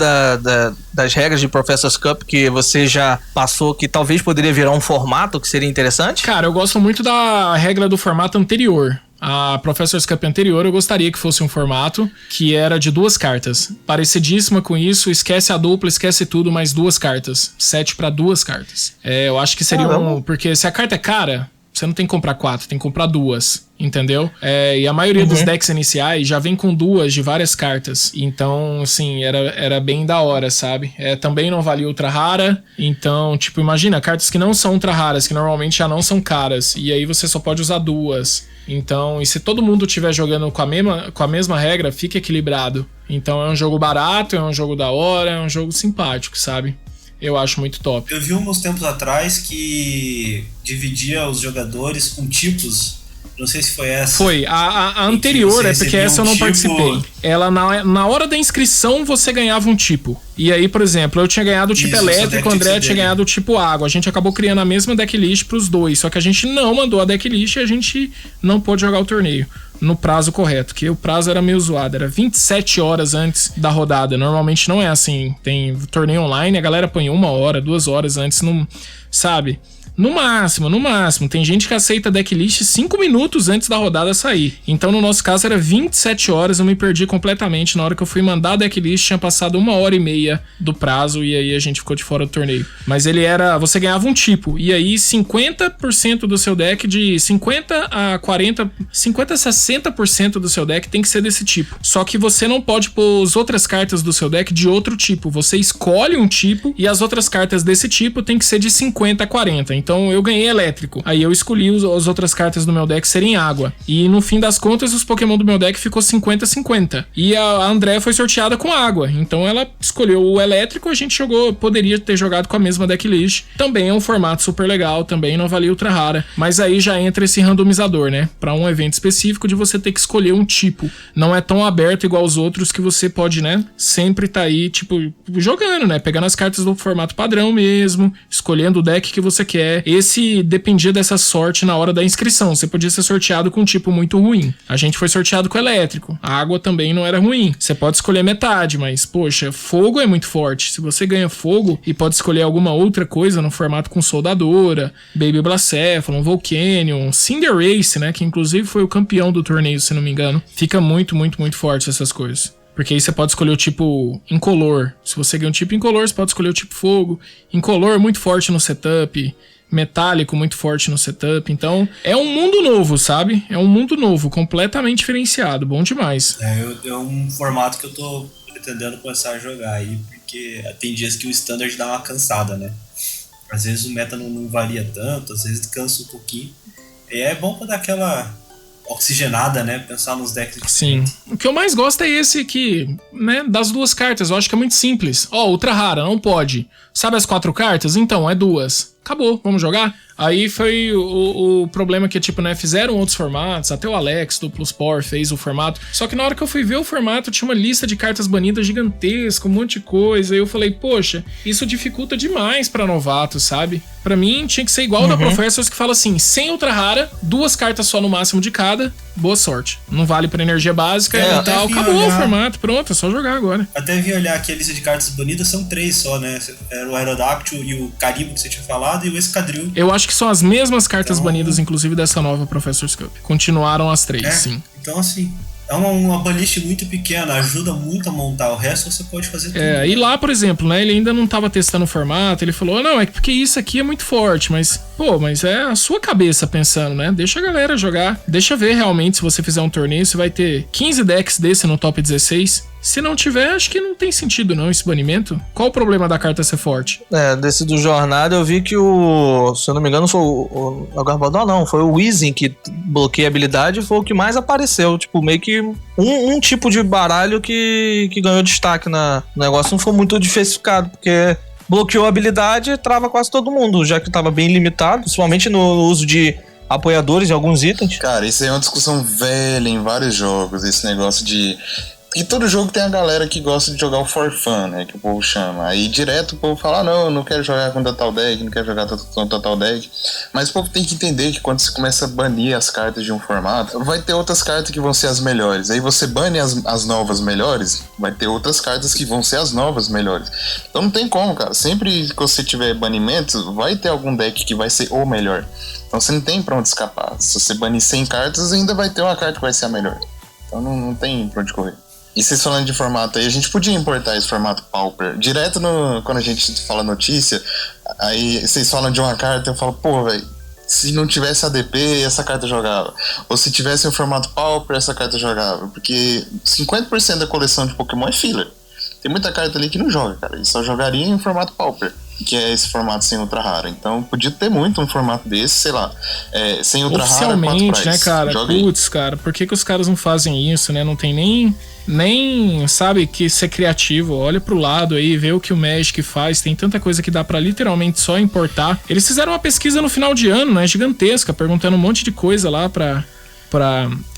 das regras de Professor's Cup que você já passou que talvez poderia virar um formato que seria interessante? Cara, eu gosto muito da regra do formato anterior. A Professor's Cup anterior eu gostaria que fosse um formato que era de 2 cartas. Parecidíssima com isso, esquece a dupla, esquece tudo, mais 2 cartas. 7 para 2 cartas. Eu acho que seria porque se a carta é cara, você não tem que comprar 4, tem que comprar 2. Entendeu? E a maioria dos decks iniciais já vem com 2 de várias cartas. Então, assim, era bem da hora, sabe? Também não valia ultra rara. Então, tipo, imagina, cartas que não são ultra raras, que normalmente já não são caras. E aí você só pode usar 2. Então, e se todo mundo estiver jogando com a mesma regra, fica equilibrado. Então é um jogo barato, é um jogo da hora, é um jogo simpático, sabe? Eu acho muito top. Eu vi uns tempos atrás que dividia os jogadores com tipos. Não sei se foi essa. Foi. A anterior, porque essa eu não participei. Ela, na hora da inscrição, você ganhava um tipo. E aí, por exemplo, eu tinha ganhado o tipo elétrico, o André tinha ganhado o tipo água. A gente acabou criando a mesma decklist pros dois. Só que a gente não mandou a decklist e a gente não pôde jogar o torneio no prazo correto, que o prazo era meio zoado, era 27 horas antes da rodada. Normalmente não é assim. Tem torneio online, a galera põe 1 hora, 2 horas antes, não, sabe? No máximo. Tem gente que aceita decklist 5 minutos antes da rodada sair. Então, no nosso caso, era 27 horas. Eu me perdi completamente. Na hora que eu fui mandar a decklist, tinha passado 1h30 do prazo. E aí a gente ficou de fora do torneio. Mas ele era... Você ganhava um tipo. E aí, 50% do seu deck, de 50 a 40... 50 a 60% do seu deck tem que ser desse tipo. Só que você não pode pôr as outras cartas do seu deck de outro tipo. Você escolhe um tipo e as outras cartas desse tipo tem que ser de 50 a 40. Então eu ganhei elétrico. Aí eu escolhi as outras cartas do meu deck serem água. E no fim das contas, os Pokémon do meu deck ficou 50-50. E a Andrea foi sorteada com água. Então ela escolheu o elétrico, a gente poderia ter jogado com a mesma decklist. Também é um formato super legal, também não valia ultra rara. Mas aí já entra esse randomizador, né? Pra um evento específico de você ter que escolher um tipo. Não é tão aberto igual os outros que você pode, né? Sempre tá aí, tipo, jogando, né? Pegando as cartas do formato padrão mesmo, escolhendo o deck que você quer. Esse dependia dessa sorte na hora da inscrição. Você podia ser sorteado com um tipo muito ruim. A gente foi sorteado com elétrico. A água também não era ruim. Você pode escolher metade, mas, poxa, fogo é muito forte. Se você ganha fogo e pode escolher alguma outra coisa no formato com soldadora, Baby Blacephalon, Volcanion, Cinderace, né? Que inclusive foi o campeão do torneio, se não me engano. Fica muito, muito, muito forte essas coisas. Porque aí você pode escolher o tipo incolor. Se você ganha um tipo incolor, você pode escolher o tipo fogo. Incolor muito forte no setup. Metálico muito forte no setup. Então, é um mundo novo, sabe? É um mundo novo, completamente diferenciado. Bom demais. É um formato que eu tô pretendendo começar a jogar aí, porque tem dias que o standard dá uma cansada, né? Às vezes o meta não varia tanto, às vezes cansa um pouquinho. E é bom pra dar aquela oxigenada, né? Pensar nos decks. Sim. O que eu mais gosto é esse que, né, das duas cartas. Eu acho que é muito simples. Ultra rara, não pode. Sabe as 4 cartas? Então, é 2. Acabou, vamos jogar? Aí foi o problema que, tipo, né, fizeram outros formatos, até o Alex do Plus Power fez o formato, só que na hora que eu fui ver o formato tinha uma lista de cartas banidas gigantesca, um monte de coisa, e eu falei, poxa, isso dificulta demais pra novatos, sabe? Pra mim tinha que ser igual da Professors, que fala assim, sem ultra rara, 2 cartas só no máximo de cada, boa sorte. Não vale pra energia básica e tal, acabou o formato, pronto, é só jogar agora. Até vim olhar aqui a lista de cartas banidas, são 3 só, né? Era o Aerodactyl e o Caribou que você tinha falado, e o Escadril. Eu acho que são as mesmas cartas banidas, inclusive dessa nova Professor's Cup. Continuaram as 3, sim. Então, assim, é uma banlist muito pequena, ajuda muito a montar. O resto você pode fazer tudo. E lá, por exemplo, né, ele ainda não tava testando o formato, ele falou, não, é porque isso aqui é muito forte, mas é a sua cabeça pensando, né? Deixa a galera jogar, deixa ver realmente se você fizer um torneio, você vai ter 15 decks desse no top 16. Se não tiver, acho que não tem sentido não esse banimento. Qual o problema da carta ser forte? Desse do Jornada eu vi que se eu não me engano foi o Garbodor não, foi o Weezing que bloqueia a habilidade, foi o que mais apareceu, tipo, meio que um tipo de baralho que ganhou destaque no negócio, não foi muito diversificado, porque bloqueou a habilidade, trava quase todo mundo, já que tava bem limitado, principalmente no uso de apoiadores em alguns itens. Cara, isso aí é uma discussão velha em vários jogos, esse negócio de... E todo jogo tem a galera que gosta de jogar o for fun, né, que o povo chama. Aí direto o povo fala, não, não quero jogar com tal deck, não quero jogar com tal deck. Mas o povo tem que entender que quando você começa a banir as cartas de um formato, vai ter outras cartas que vão ser as melhores. Aí você bane as novas melhores, vai ter outras cartas que vão ser as novas melhores. Então não tem como, cara. Sempre que você tiver banimento, vai ter algum deck que vai ser o melhor. Então você não tem pra onde escapar. Se você banir 100 cartas, ainda vai ter uma carta que vai ser a melhor. Então não tem pra onde correr. E vocês falando de formato aí, a gente podia importar esse formato Pauper. Direto quando a gente fala notícia, aí vocês falam de uma carta, eu falo, pô, velho, se não tivesse ADP, essa carta jogava. Ou se tivesse um formato Pauper, essa carta jogava. Porque 50% da coleção de Pokémon é filler. Tem muita carta ali que não joga, cara. E só jogaria em formato Pauper, que é esse formato sem ultra rara. Então podia ter muito um formato desse, sei lá, sem ultra rara, 4 oficialmente, né, cara? Putz, cara, por que os caras não fazem isso, né? Não tem nem, sabe, que ser criativo. Olha pro lado aí, vê o que o Magic faz. Tem tanta coisa que dá pra literalmente só importar. Eles fizeram uma pesquisa no final de ano, né, gigantesca, perguntando um monte de coisa lá pra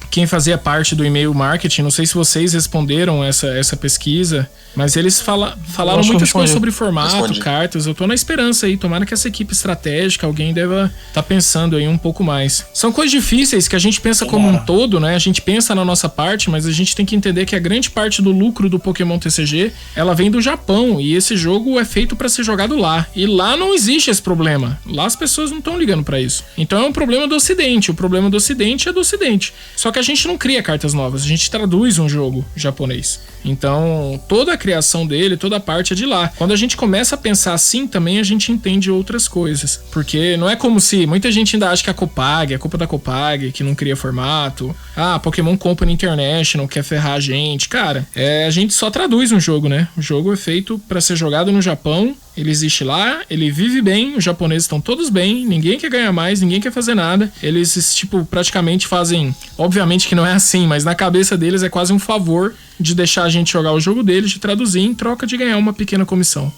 quem fazia parte do e-mail marketing. Não sei se vocês responderam essa pesquisa, mas eles falaram muitas coisas sobre formato, cartas. Eu tô na esperança aí, tomara que essa equipe estratégica, alguém deva tá pensando aí um pouco mais. São coisas difíceis que a gente pensa como um todo, né? A gente pensa na nossa parte, mas a gente tem que entender que a grande parte do lucro do Pokémon TCG, ela vem do Japão, e esse jogo é feito pra ser jogado lá. E lá não existe esse problema. Lá as pessoas não estão ligando pra isso. Então é um problema do Ocidente. O problema do Ocidente é do Ocidente. Só que a gente não cria cartas novas, a gente traduz um jogo japonês. Então, toda a criação dele, toda a parte é de lá. Quando a gente começa a pensar assim, também a gente entende outras coisas. Porque não é como se... Muita gente ainda acha que a Copag, é culpa da Copag, que não cria formato. Ah, Pokémon Company International quer ferrar a gente. Cara, a gente só traduz um jogo, né? O jogo é feito pra ser jogado no Japão Ele existe lá, ele vive bem, os japoneses estão todos bem, ninguém quer ganhar mais, ninguém quer fazer nada. Eles, tipo, praticamente fazem... Obviamente que não é assim, mas na cabeça deles é quase um favor de deixar a gente jogar o jogo deles, de traduzir em troca de ganhar uma pequena comissão.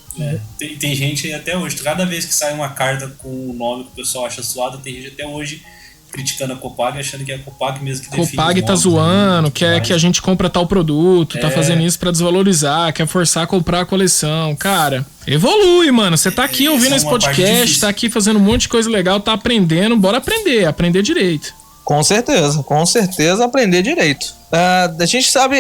Tem gente até hoje, cada vez que sai uma carta com o nome que o pessoal acha suado, tem gente até hoje criticando a Copag, achando que é a Copag mesmo que define. Copag tá zoando, quer que a gente compra tal produto, tá fazendo isso pra desvalorizar, quer forçar a comprar a coleção. Cara, evolui, mano. Você tá aqui ouvindo esse podcast, tá aqui fazendo um monte de coisa legal, tá aprendendo, bora aprender direito. Com certeza aprender direito. A gente sabe,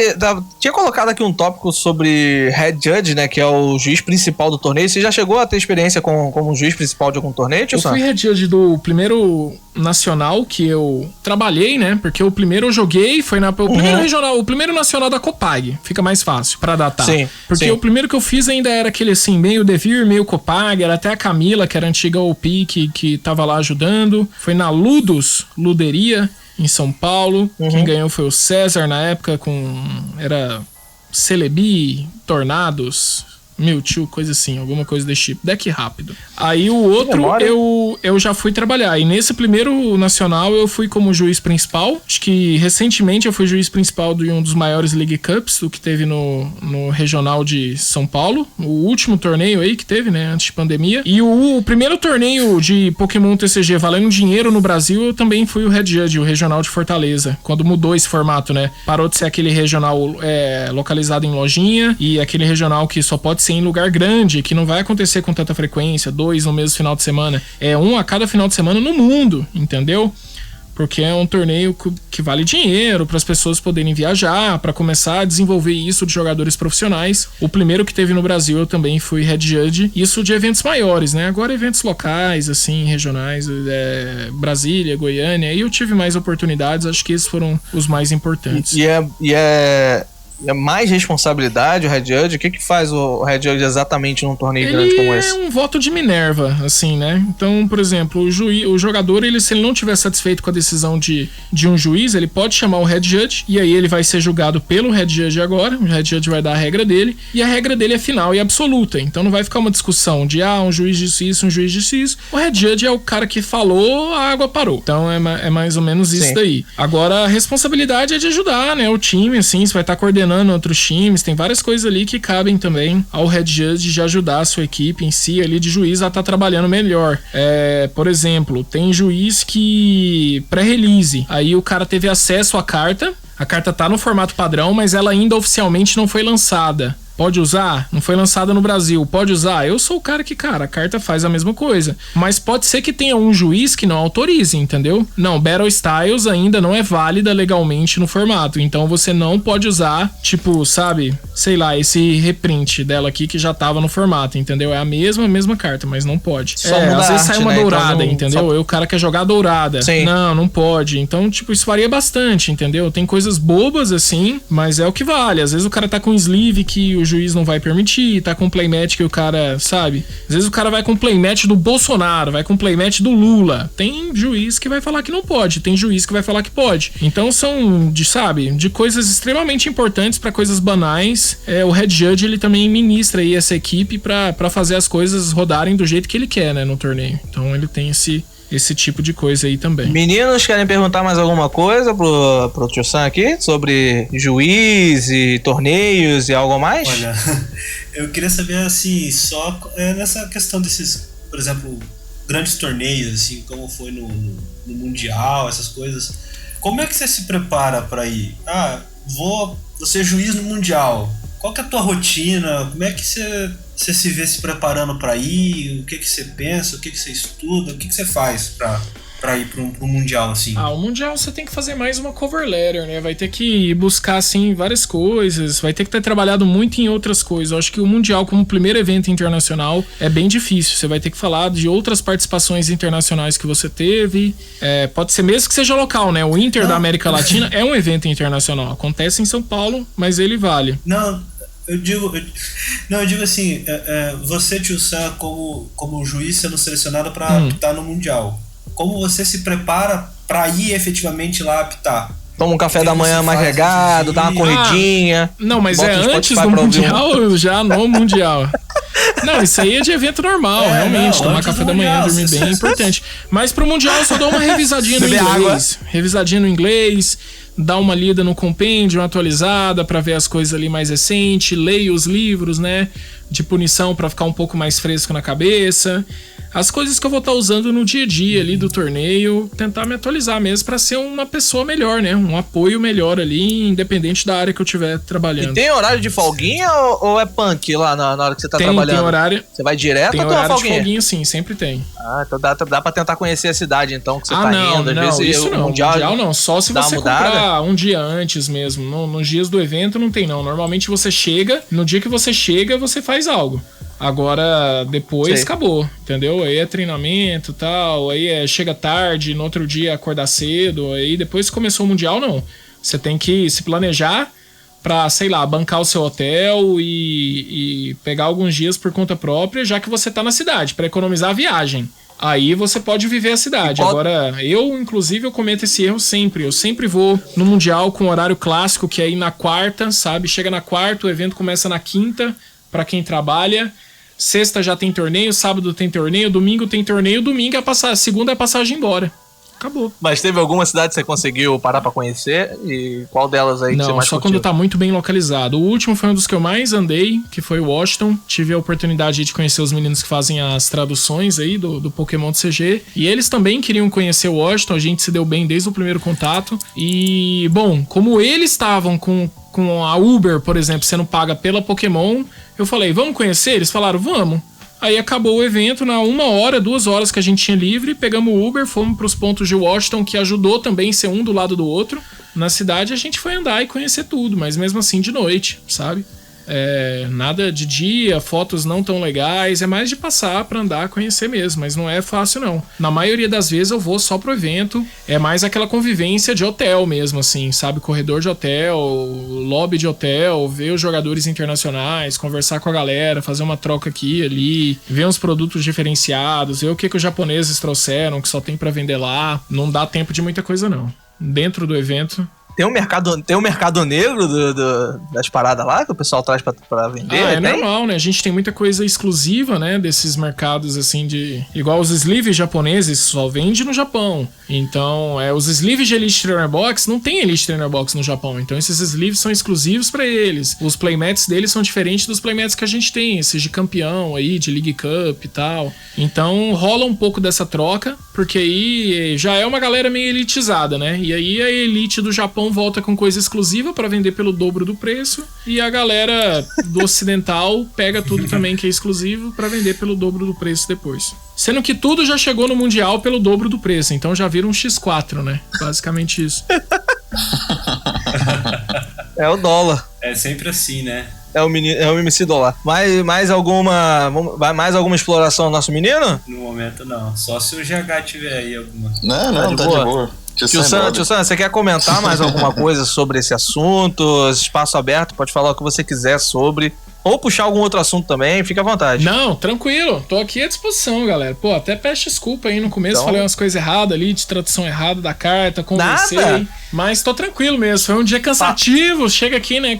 tinha colocado aqui um tópico sobre Head Judge, né, que é o juiz principal do torneio. Você já chegou a ter experiência como juiz principal de algum torneio, tio Sam? Eu fui Head Judge do primeiro nacional que eu trabalhei, né, porque o primeiro eu joguei, foi o primeiro regional, o primeiro nacional da Copag, fica mais fácil pra datar. Sim, porque o primeiro que eu fiz ainda era aquele assim, meio Devir, meio Copag, era até a Camila, que era a antiga OP, que tava lá ajudando. Foi na Luderia, em São Paulo. Quem ganhou foi o César na época, era Celebi, Tornados, Mewtwo, coisa assim, alguma coisa desse tipo. Deck rápido. Aí o outro eu já fui trabalhar. E nesse primeiro nacional eu fui como juiz principal. Acho que recentemente eu fui juiz principal de um dos maiores League Cups, o que teve no regional de São Paulo. O último torneio aí que teve, né, antes de pandemia. E o primeiro torneio de Pokémon TCG valendo dinheiro no Brasil, eu também fui o Head Judge, o regional de Fortaleza. Quando mudou esse formato, né? Parou de ser aquele regional localizado em lojinha e aquele regional que só pode ser em lugar grande, que não vai acontecer com tanta frequência, 2 no mesmo final de semana. É 1 a cada final de semana no mundo, entendeu? Porque é um torneio que vale dinheiro para as pessoas poderem viajar, para começar a desenvolver isso de jogadores profissionais. O primeiro que teve no Brasil eu também fui Head Judge. Isso de eventos maiores, né? Agora eventos locais, assim, regionais, Brasília, Goiânia. Aí eu tive mais oportunidades, acho que esses foram os mais importantes. E é mais responsabilidade o Head Judge? O que faz o Head Judge exatamente num torneio grande como esse? Ele é um voto de Minerva, assim, né? Então, por exemplo, o jogador, se ele não estiver satisfeito com a decisão de um juiz, ele pode chamar o Head Judge, e aí ele vai ser julgado pelo Head Judge agora, o Head Judge vai dar a regra dele, e a regra dele é final e absoluta. Então não vai ficar uma discussão de, um juiz disse isso, um juiz disse isso. O Head Judge é o cara que falou, a água parou. Então é mais ou menos isso daí. Agora, a responsabilidade é de ajudar, né? O time, assim, você vai estar coordenando outros times, tem várias coisas ali que cabem também ao Head Judge de ajudar a sua equipe em si ali de juiz a estar trabalhando melhor. Por exemplo, tem juiz que pré-release, aí o cara teve acesso à carta, a carta tá no formato padrão, mas ela ainda oficialmente não foi lançada. Pode usar? Não foi lançada no Brasil. Pode usar? Eu sou o cara que, a carta faz a mesma coisa. Mas pode ser que tenha um juiz que não autorize, entendeu? Não, Battle Styles ainda não é válida legalmente no formato. Então você não pode usar, tipo, sabe? Sei lá, esse reprint dela aqui que já tava no formato, entendeu? É a mesma carta, mas não pode. Às vezes sai uma dourada, então entendeu? O cara quer jogar dourada. Sim. Não pode. Então, tipo, isso varia bastante, entendeu? Tem coisas bobas assim, mas é o que vale. Às vezes o cara tá com um sleeve que o juiz não vai permitir, tá com playmatch que o cara, sabe? Às vezes o cara vai com playmatch do Bolsonaro, vai com playmatch do Lula. Tem juiz que vai falar que não pode, tem juiz que vai falar que pode. Então são, de coisas extremamente importantes pra coisas banais. O Head Judge, ele também ministra aí essa equipe pra fazer as coisas rodarem do jeito que ele quer, né, no torneio. Então ele tem esse tipo de coisa aí também. Meninos, querem perguntar mais alguma coisa pro Tio Sam aqui? Sobre juiz e torneios e algo mais? Olha, eu queria saber, assim, só nessa questão desses, por exemplo, grandes torneios, assim, como foi no Mundial, essas coisas. Como é que você se prepara pra ir? Vou ser juiz no Mundial. Qual que é a tua rotina? Como é que você se vê se preparando para ir? O que você pensa? O que você estuda? O que você faz para ir pro Mundial, assim? O Mundial você tem que fazer mais uma cover letter, né? Vai ter que buscar, assim, várias coisas. Vai ter que ter trabalhado muito em outras coisas. Eu acho que o Mundial, como primeiro evento internacional, é bem difícil. Você vai ter que falar de outras participações internacionais que você teve. Pode ser mesmo que seja local, né? O Inter da América Latina é um evento internacional. Acontece em São Paulo, mas ele vale. Eu digo assim, você, Tio Sam, como juiz sendo selecionado para apitar no Mundial, como você se prepara para ir efetivamente lá apitar? Toma um café da manhã mais regado, dá uma corridinha. Não, mas antes do Mundial, já no Mundial. Não, isso aí é de evento normal, realmente. não, tomar antes café do da manhã, Mundial, dormir bem é importante. Mas pro Mundial eu só dou uma revisadinha no Beber inglês. Revisadinha no inglês, dar uma lida no compêndio, uma atualizada pra ver as coisas ali mais recentes, leio os livros, né? De punição pra ficar um pouco mais fresco na cabeça. As coisas que eu vou estar usando no dia a dia ali do torneio, tentar me atualizar mesmo pra ser uma pessoa melhor, né? Um apoio melhor ali, independente da área que eu estiver trabalhando. E tem horário de folguinha ou é punk lá na hora que você tá Tem trabalhando? horário. Você vai direto Tem ou tem uma horário de folguinha? folguinha, sim, sempre tem. Ah, então dá pra tentar conhecer a cidade, então, que você tá não, indo. Às não, vezes isso o não. Mundial não, só se dá uma você mudada. comprar um dia antes mesmo. Nos dias do evento não tem não. Normalmente você chega, no dia que você chega, você faz algo. Agora, depois Sei. acabou, entendeu? Aí é treinamento e tal, aí chega tarde, no outro dia acordar cedo, aí depois que começou o Mundial, não. Você tem que se planejar pra, sei lá, bancar o seu hotel e pegar alguns dias por conta própria, já que você tá na cidade, pra economizar a viagem. Aí você pode viver a cidade. Agora, inclusive, eu cometo esse erro sempre. Eu sempre vou no Mundial com horário clássico, que é ir na quarta, sabe? Chega na quarta, o evento começa na quinta, pra quem trabalha. Sexta já tem torneio, sábado tem torneio, domingo tem torneio, domingo segunda é passagem embora. Acabou. Mas teve alguma cidade que você conseguiu parar pra conhecer? E qual delas aí que você Não, mais só curtiu? quando tá muito bem localizado. O último foi um dos que eu mais andei, que foi o Washington. Tive a oportunidade de conhecer os meninos que fazem as traduções aí do Pokémon CG. E eles também queriam conhecer o Washington, a gente se deu bem desde o primeiro contato. E, bom, como eles estavam com a Uber, por exemplo, sendo paga pela Pokémon, eu falei, vamos conhecer? Eles falaram, vamos. Aí acabou o evento, na 1 hora, 2 horas que a gente tinha livre, pegamos o Uber, fomos pros pontos de Washington, que ajudou também a ser um do lado do outro. Na cidade a gente foi andar e conhecer tudo, mas mesmo assim de noite, sabe? Nada de dia, fotos não tão legais, é mais de passar pra andar, conhecer mesmo, mas não é fácil não. Na maioria das vezes eu vou só pro evento, é mais aquela convivência de hotel mesmo, assim, sabe? Corredor de hotel, lobby de hotel, ver os jogadores internacionais, conversar com a galera, fazer uma troca aqui e ali, ver uns produtos diferenciados, ver o que os japoneses trouxeram, que só tem pra vender lá. Não dá tempo de muita coisa não. Dentro do evento... Tem um mercado negro das paradas lá que o pessoal traz pra vender? É normal, né? A gente tem muita coisa exclusiva, né? Desses mercados, assim, de... Igual os sleeves japoneses, só vende no Japão. Então, os sleeves de Elite Trainer Box, não tem Elite Trainer Box no Japão. Então, esses sleeves são exclusivos pra eles. Os playmats deles são diferentes dos playmats que a gente tem. Esses de campeão aí, de League Cup e tal. Então, rola um pouco dessa troca, porque aí já é uma galera meio elitizada, né? E aí a elite do Japão volta com coisa exclusiva pra vender pelo dobro do preço e a galera do ocidental pega tudo também que é exclusivo pra vender pelo dobro do preço depois. Sendo que tudo já chegou no Mundial pelo dobro do preço, então já vira um X4, né? Basicamente isso. É o dólar. É sempre assim, né? É o MC dólar. Mais alguma exploração do nosso menino? No momento não. Só se o GH tiver aí alguma. Não, tá de boa. Tio Sam, você quer comentar mais alguma coisa sobre esse assunto? Espaço aberto, pode falar o que você quiser sobre. Ou puxar algum outro assunto também, fica à vontade. Não, tranquilo. Tô aqui à disposição, galera. Pô, até peço desculpa aí no começo, Então... falei umas coisas erradas ali, de tradução errada da carta, conversei. Nada. Mas tô tranquilo mesmo. Foi um dia cansativo. Chega aqui, né,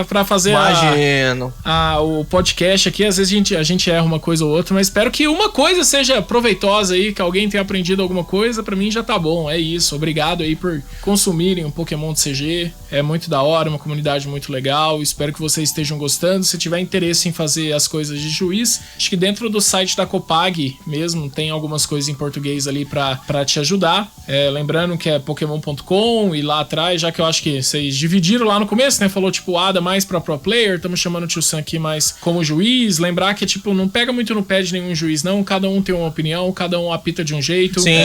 pra fazer Imagino. o podcast aqui. Às vezes a gente erra uma coisa ou outra, mas espero que uma coisa seja proveitosa aí, que alguém tenha aprendido alguma coisa. Pra mim já tá bom, é isso. Obrigado aí por consumirem o Pokémon do CG. É muito da hora, uma comunidade muito legal. Espero que vocês estejam gostando. Se tiver interesse em fazer as coisas de juiz, acho que dentro do site da Copag mesmo tem algumas coisas em português ali pra te ajudar. Lembrando que é Pokémon.com e lá atrás, já que eu acho que vocês dividiram lá no começo, né? Falou tipo Ada mais pra Pro Player, estamos chamando o Tio Sam aqui mais como juiz. Lembrar que tipo, não pega muito no pé de nenhum juiz, não. Cada um tem uma opinião, cada um apita de um jeito. Sim.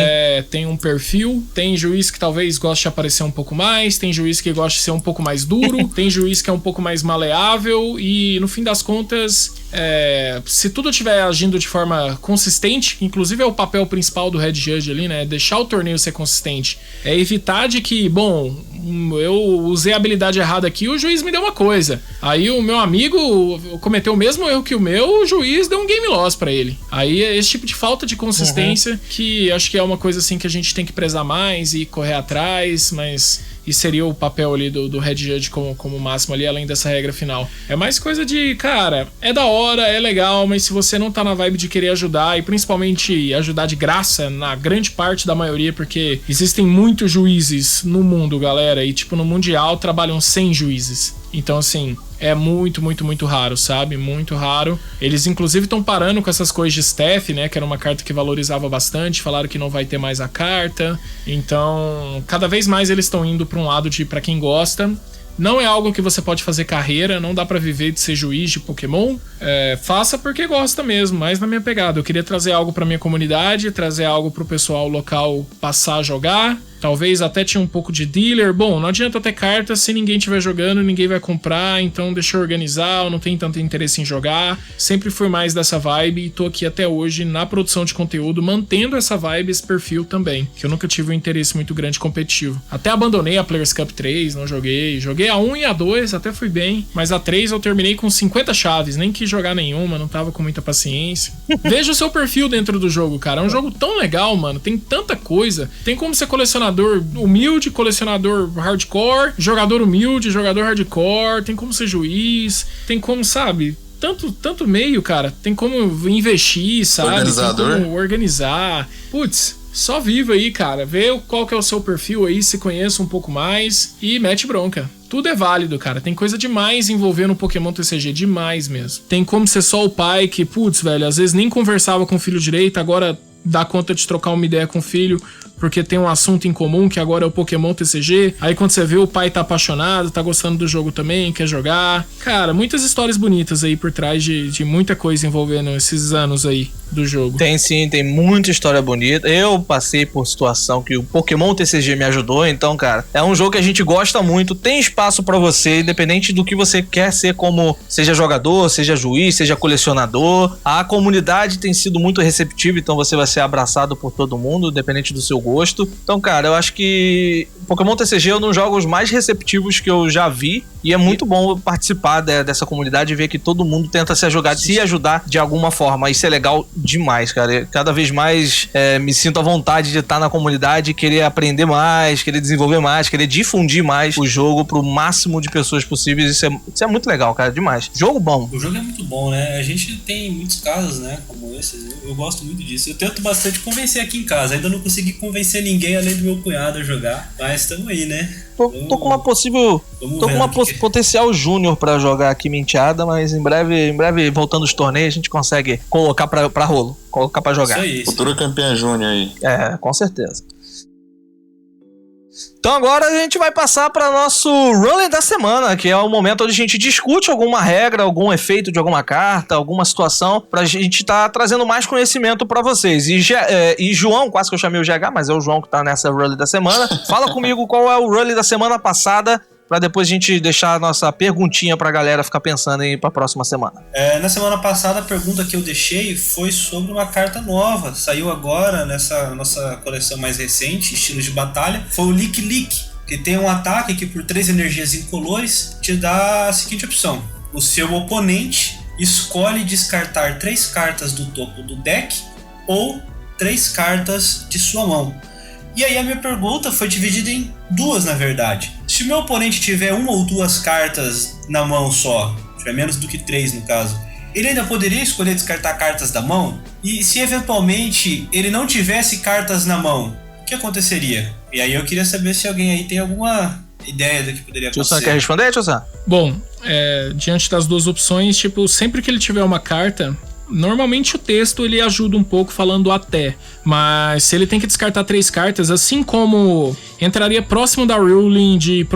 Tem um perfil, tem juiz que talvez goste de aparecer um pouco mais, tem juiz que gosta de ser um pouco mais duro, tem juiz que é um pouco mais maleável e no fim das contas, se tudo estiver agindo de forma consistente, que inclusive é o papel principal do Head Judge ali, né? Deixar o torneio ser consistente. É evitar de que, bom, eu usei a habilidade errada aqui, o juiz me deu uma coisa. Aí o meu amigo cometeu o mesmo erro que o meu, o juiz deu um game loss pra ele. Aí é esse tipo de falta de consistência que acho que é uma coisa assim que a gente tem que prezar mais e correr atrás, mas e seria o papel ali do Head Judge como máximo ali, além dessa regra final. É mais coisa de, cara, é da hora, é legal, mas se você não tá na vibe de querer ajudar, e principalmente ajudar de graça, na grande parte da maioria, porque existem muitos juízes no mundo, galera, e tipo, no Mundial trabalham 100 juízes. Então, assim, é muito, muito, muito raro, sabe? Muito raro. Eles, inclusive, estão parando com essas coisas de staff, né? Que era uma carta que valorizava bastante. Falaram que não vai ter mais a carta. Então, cada vez mais eles estão indo para um lado de, para quem gosta. Não é algo que você pode fazer carreira, não dá pra viver de ser juiz de Pokémon. Faça porque gosta mesmo, mais na minha pegada. Eu queria trazer algo pra minha comunidade, trazer algo pro pessoal local passar a jogar. Talvez até tinha um pouco de dealer. Bom, não adianta ter carta se ninguém estiver jogando, ninguém vai comprar, então deixa eu organizar, eu não tenho tanto interesse em jogar. Sempre fui mais dessa vibe e tô aqui até hoje na produção de conteúdo, mantendo essa vibe, esse perfil também, que eu nunca tive um interesse muito grande competitivo. Até abandonei a Players Cup 3, não joguei. Joguei a 1 e a 2, até fui bem, mas a 3 eu terminei com 50 chaves, nem quis jogar nenhuma, não tava com muita paciência. Veja o seu perfil dentro do jogo, cara. É um jogo tão legal, mano, tem tanta coisa. Tem como ser colecionador humilde, colecionador hardcore, jogador humilde, jogador hardcore, tem como ser juiz, tem como, sabe, tanto meio, cara, tem como investir, sabe, organizador. tem como organizar. Putz, só viva aí, cara, vê qual que é o seu perfil aí, se conheça um pouco mais e mete bronca. Tudo é válido, cara. Tem coisa demais envolvendo o Pokémon TCG, demais mesmo. Tem como ser só o pai que, putz, velho, às vezes nem conversava com o filho direito, agora dá conta de trocar uma ideia com o filho, porque tem um assunto em comum, que agora é o Pokémon TCG. Aí quando você vê, o pai tá apaixonado, tá gostando do jogo também, quer jogar. Cara, muitas histórias bonitas aí por trás de muita coisa envolvendo esses anos aí do jogo. Tem sim, tem muita história bonita. Eu passei por situação que o Pokémon TCG me ajudou, então, cara, é um jogo que a gente gosta muito, tem espaço pra você, independente do que você quer ser, como seja jogador, seja juiz, seja colecionador. A comunidade tem sido muito receptiva, então você vai ser abraçado por todo mundo, independente do seu gosto. Então, cara, eu acho que Pokémon TCG é um dos jogos mais receptivos que eu já vi, e é muito bom participar dessa comunidade e ver que todo mundo tenta se ajudar de alguma forma. Isso é legal demais, cara. Cada vez mais me sinto à vontade de estar na comunidade, querer aprender mais, querer desenvolver mais, querer difundir mais o jogo pro máximo de pessoas possíveis. Isso é muito legal, cara, demais. Jogo bom. O jogo é muito bom, né? A gente tem muitos casos, né, como esses. Eu gosto muito disso. Eu tento bastante convencer aqui em casa. Ainda não consegui convencer ninguém além do meu cunhado a jogar, mas estamos aí, né? Tô com uma possível... Tô com uma potencial júnior pra jogar aqui menteada, mas em breve, voltando os torneios, a gente consegue colocar pra rolo. Colocar pra jogar. Isso aí. Futura campeã júnior aí. Com certeza. Então agora a gente vai passar para nosso Rolling da semana, que é o momento onde a gente discute alguma regra, algum efeito de alguma carta, alguma situação, pra gente estar trazendo mais conhecimento para vocês. E João, quase que eu chamei o GH, mas é o João que tá nessa Rolling da semana. Fala comigo qual é o Rolling da semana passada, pra depois a gente deixar a nossa perguntinha pra galera ficar pensando aí pra próxima semana. Na semana passada, a pergunta que eu deixei foi sobre uma carta nova. Saiu agora, nessa nossa coleção mais recente, estilos de batalha. Foi o Lick Lick, que tem um ataque que por 3 energias incolores te dá a seguinte opção. O seu oponente escolhe descartar 3 cartas do topo do deck ou 3 cartas de sua mão. E aí a minha pergunta foi dividida em 2, na verdade. Se o meu oponente tiver 1 ou 2 cartas na mão só, tiver menos do que 3 no caso, ele ainda poderia escolher descartar cartas da mão? E se eventualmente ele não tivesse cartas na mão, o que aconteceria? E aí eu queria saber se alguém aí tem alguma ideia do que poderia acontecer. Tio Sam, quer responder, Tio Sam? Bom, diante das 2 opções, tipo, sempre que ele tiver uma carta... Normalmente o texto ele ajuda um pouco falando até, mas se ele tem que descartar 3 cartas, assim como entraria próximo da ruling de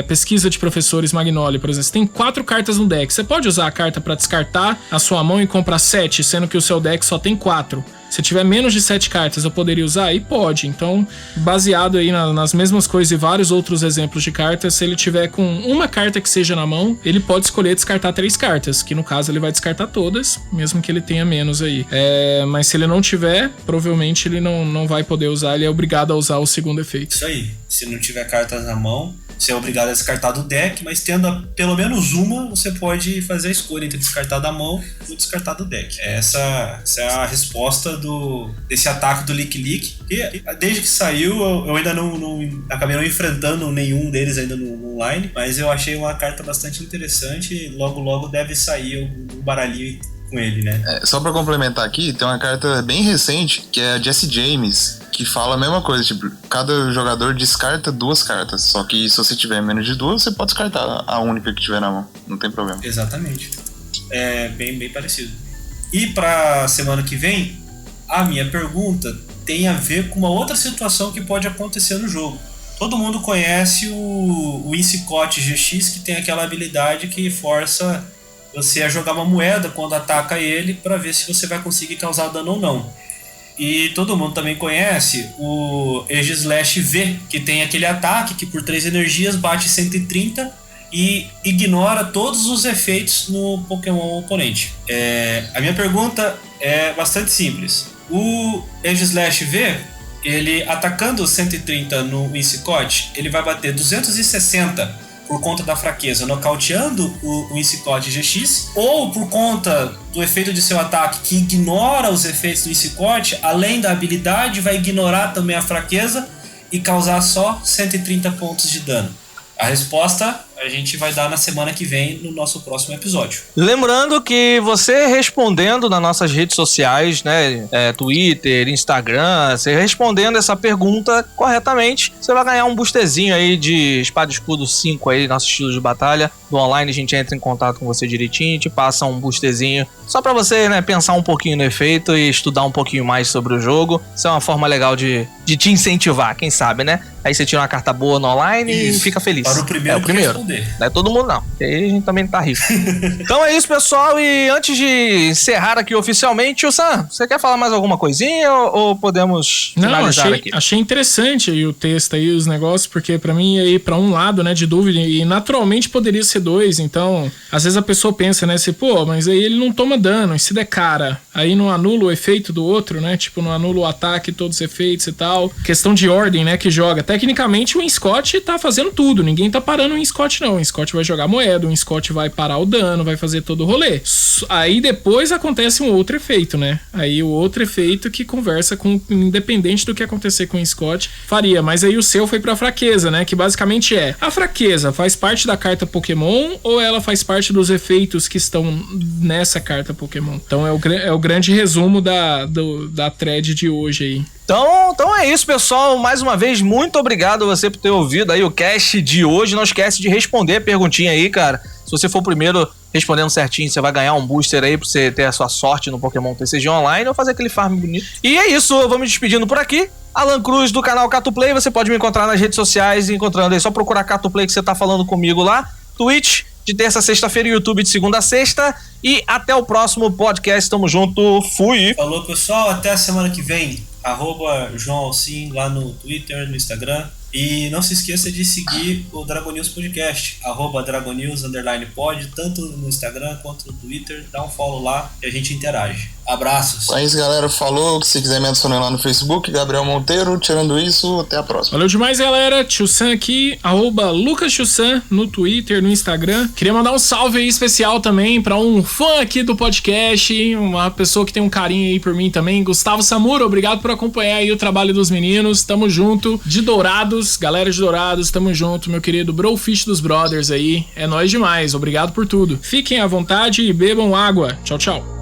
pesquisa de professores Magnoli, por exemplo, você tem 4 cartas no deck, você pode usar a carta para descartar a sua mão e comprar 7, sendo que o seu deck só tem 4. Se tiver menos de 7 cartas, eu poderia usar? E pode. Então, baseado aí nas mesmas coisas e vários outros exemplos de cartas, se ele tiver com uma carta que seja na mão, ele pode escolher descartar 3 cartas, que no caso ele vai descartar todas, mesmo que ele tenha menos aí. Mas se ele não tiver, provavelmente ele não vai poder usar, ele é obrigado a usar o segundo efeito. Isso aí. Se não tiver cartas na mão, você é obrigado a descartar do deck, mas tendo pelo menos uma, você pode fazer a escolha entre descartar da mão ou descartar do deck. Essa é a resposta desse ataque do Lick Lick. E desde que saiu, eu ainda acabei não enfrentando nenhum deles ainda no online, mas eu achei uma carta bastante interessante. Logo deve sair um baralhinho com ele, né? Só pra complementar aqui, tem uma carta bem recente, que é a Jesse James, que fala a mesma coisa, tipo, cada jogador descarta 2 cartas, só que se você tiver menos de 2, você pode descartar a única que tiver na mão, não tem problema. Exatamente. É bem parecido. E pra semana que vem, a minha pergunta tem a ver com uma outra situação que pode acontecer no jogo. Todo mundo conhece o Insicot GX, que tem aquela habilidade que força você a jogar uma moeda quando ataca ele para ver se você vai conseguir causar dano ou não. E todo mundo também conhece o Aegislash V, que tem aquele ataque que por 3 energias bate 130 e ignora todos os efeitos no Pokémon oponente. A minha pergunta é bastante simples. O Aegislash V, ele atacando 130 no Insicot, ele vai bater 260 por conta da fraqueza, nocauteando o Insicot GX, ou por conta do efeito de seu ataque, que ignora os efeitos do Insicot, além da habilidade, vai ignorar também a fraqueza e causar só 130 pontos de dano. A resposta a gente vai dar na semana que vem no nosso próximo episódio. Lembrando que você respondendo nas nossas redes sociais, né, Twitter, Instagram, você respondendo essa pergunta corretamente, você vai ganhar um boosterzinho aí de Espada e Escudo 5 aí, nosso estilo de batalha. Do online a gente entra em contato com você direitinho, te passa um boosterzinho só pra você, né, pensar um pouquinho no efeito e estudar um pouquinho mais sobre o jogo. Isso é uma forma legal de te incentivar, quem sabe, né? Aí você tira uma carta boa no online e fica feliz. Para o primeiro. Não é todo mundo não, porque aí a gente também tá rico. Então é isso, pessoal, e antes de encerrar aqui oficialmente, o Sam, você quer falar mais alguma coisinha ou podemos finalizar aqui? Achei interessante aí o texto aí, os negócios, porque pra mim ia ir pra um lado, né, de dúvida, e naturalmente poderia ser 2, então às vezes a pessoa pensa, né, assim, pô, mas aí ele não toma dano, e se der cara, aí não anula o efeito do outro, né, tipo, não anula o ataque, todos os efeitos e tal. Questão de ordem, né, que joga. Tecnicamente o Inscott tá fazendo tudo, ninguém tá parando o Inscott não. O Inscott vai jogar moeda, o Inscott vai parar o dano, vai fazer todo o rolê. Aí depois acontece um outro efeito, né? Aí o outro efeito que conversa com, independente do que acontecer com o Inscott, faria. Mas aí o seu foi pra fraqueza, né? Que basicamente a fraqueza faz parte da carta Pokémon ou ela faz parte dos efeitos que estão nessa carta Pokémon? Então é o grande resumo da thread de hoje aí. Então é isso, pessoal. Mais uma vez, muito obrigado a você por ter ouvido aí o cast de hoje. Não esquece de responder a perguntinha aí, cara. Se você for o primeiro respondendo certinho, você vai ganhar um booster aí pra você ter a sua sorte no Pokémon TCG Online ou fazer aquele farm bonito. E é isso, eu vou me despedindo por aqui. Alan Cruz, do canal Catuplay. Você pode me encontrar nas redes sociais, encontrando aí. Só procurar Catuplay que você tá falando comigo lá. Twitch, de terça a sexta-feira, e YouTube de segunda a sexta. E até o próximo podcast. Tamo junto. Fui. Falou, pessoal. Até a semana que vem. @João Alcim lá no Twitter, no Instagram. E não se esqueça de seguir o Dragon News Podcast, @DragonNews_pod, tanto no Instagram quanto no Twitter. Dá um follow lá e a gente interage. Abraços. É isso, galera. Falou. Se quiser me adicionar lá no Facebook, Gabriel Monteiro. Tirando isso, até a próxima. Valeu demais, galera. Tio Sam aqui, @LucasTioSam no Twitter, no Instagram. Queria mandar um salve aí especial também pra um fã aqui do podcast, uma pessoa que tem um carinho aí por mim também, Gustavo Samura. Obrigado por acompanhar aí o trabalho dos meninos. Tamo junto. De Dourados, galera de Dourados, tamo junto. Meu querido Brofish dos Brothers aí. É nóis demais. Obrigado por tudo. Fiquem à vontade e bebam água. Tchau, tchau.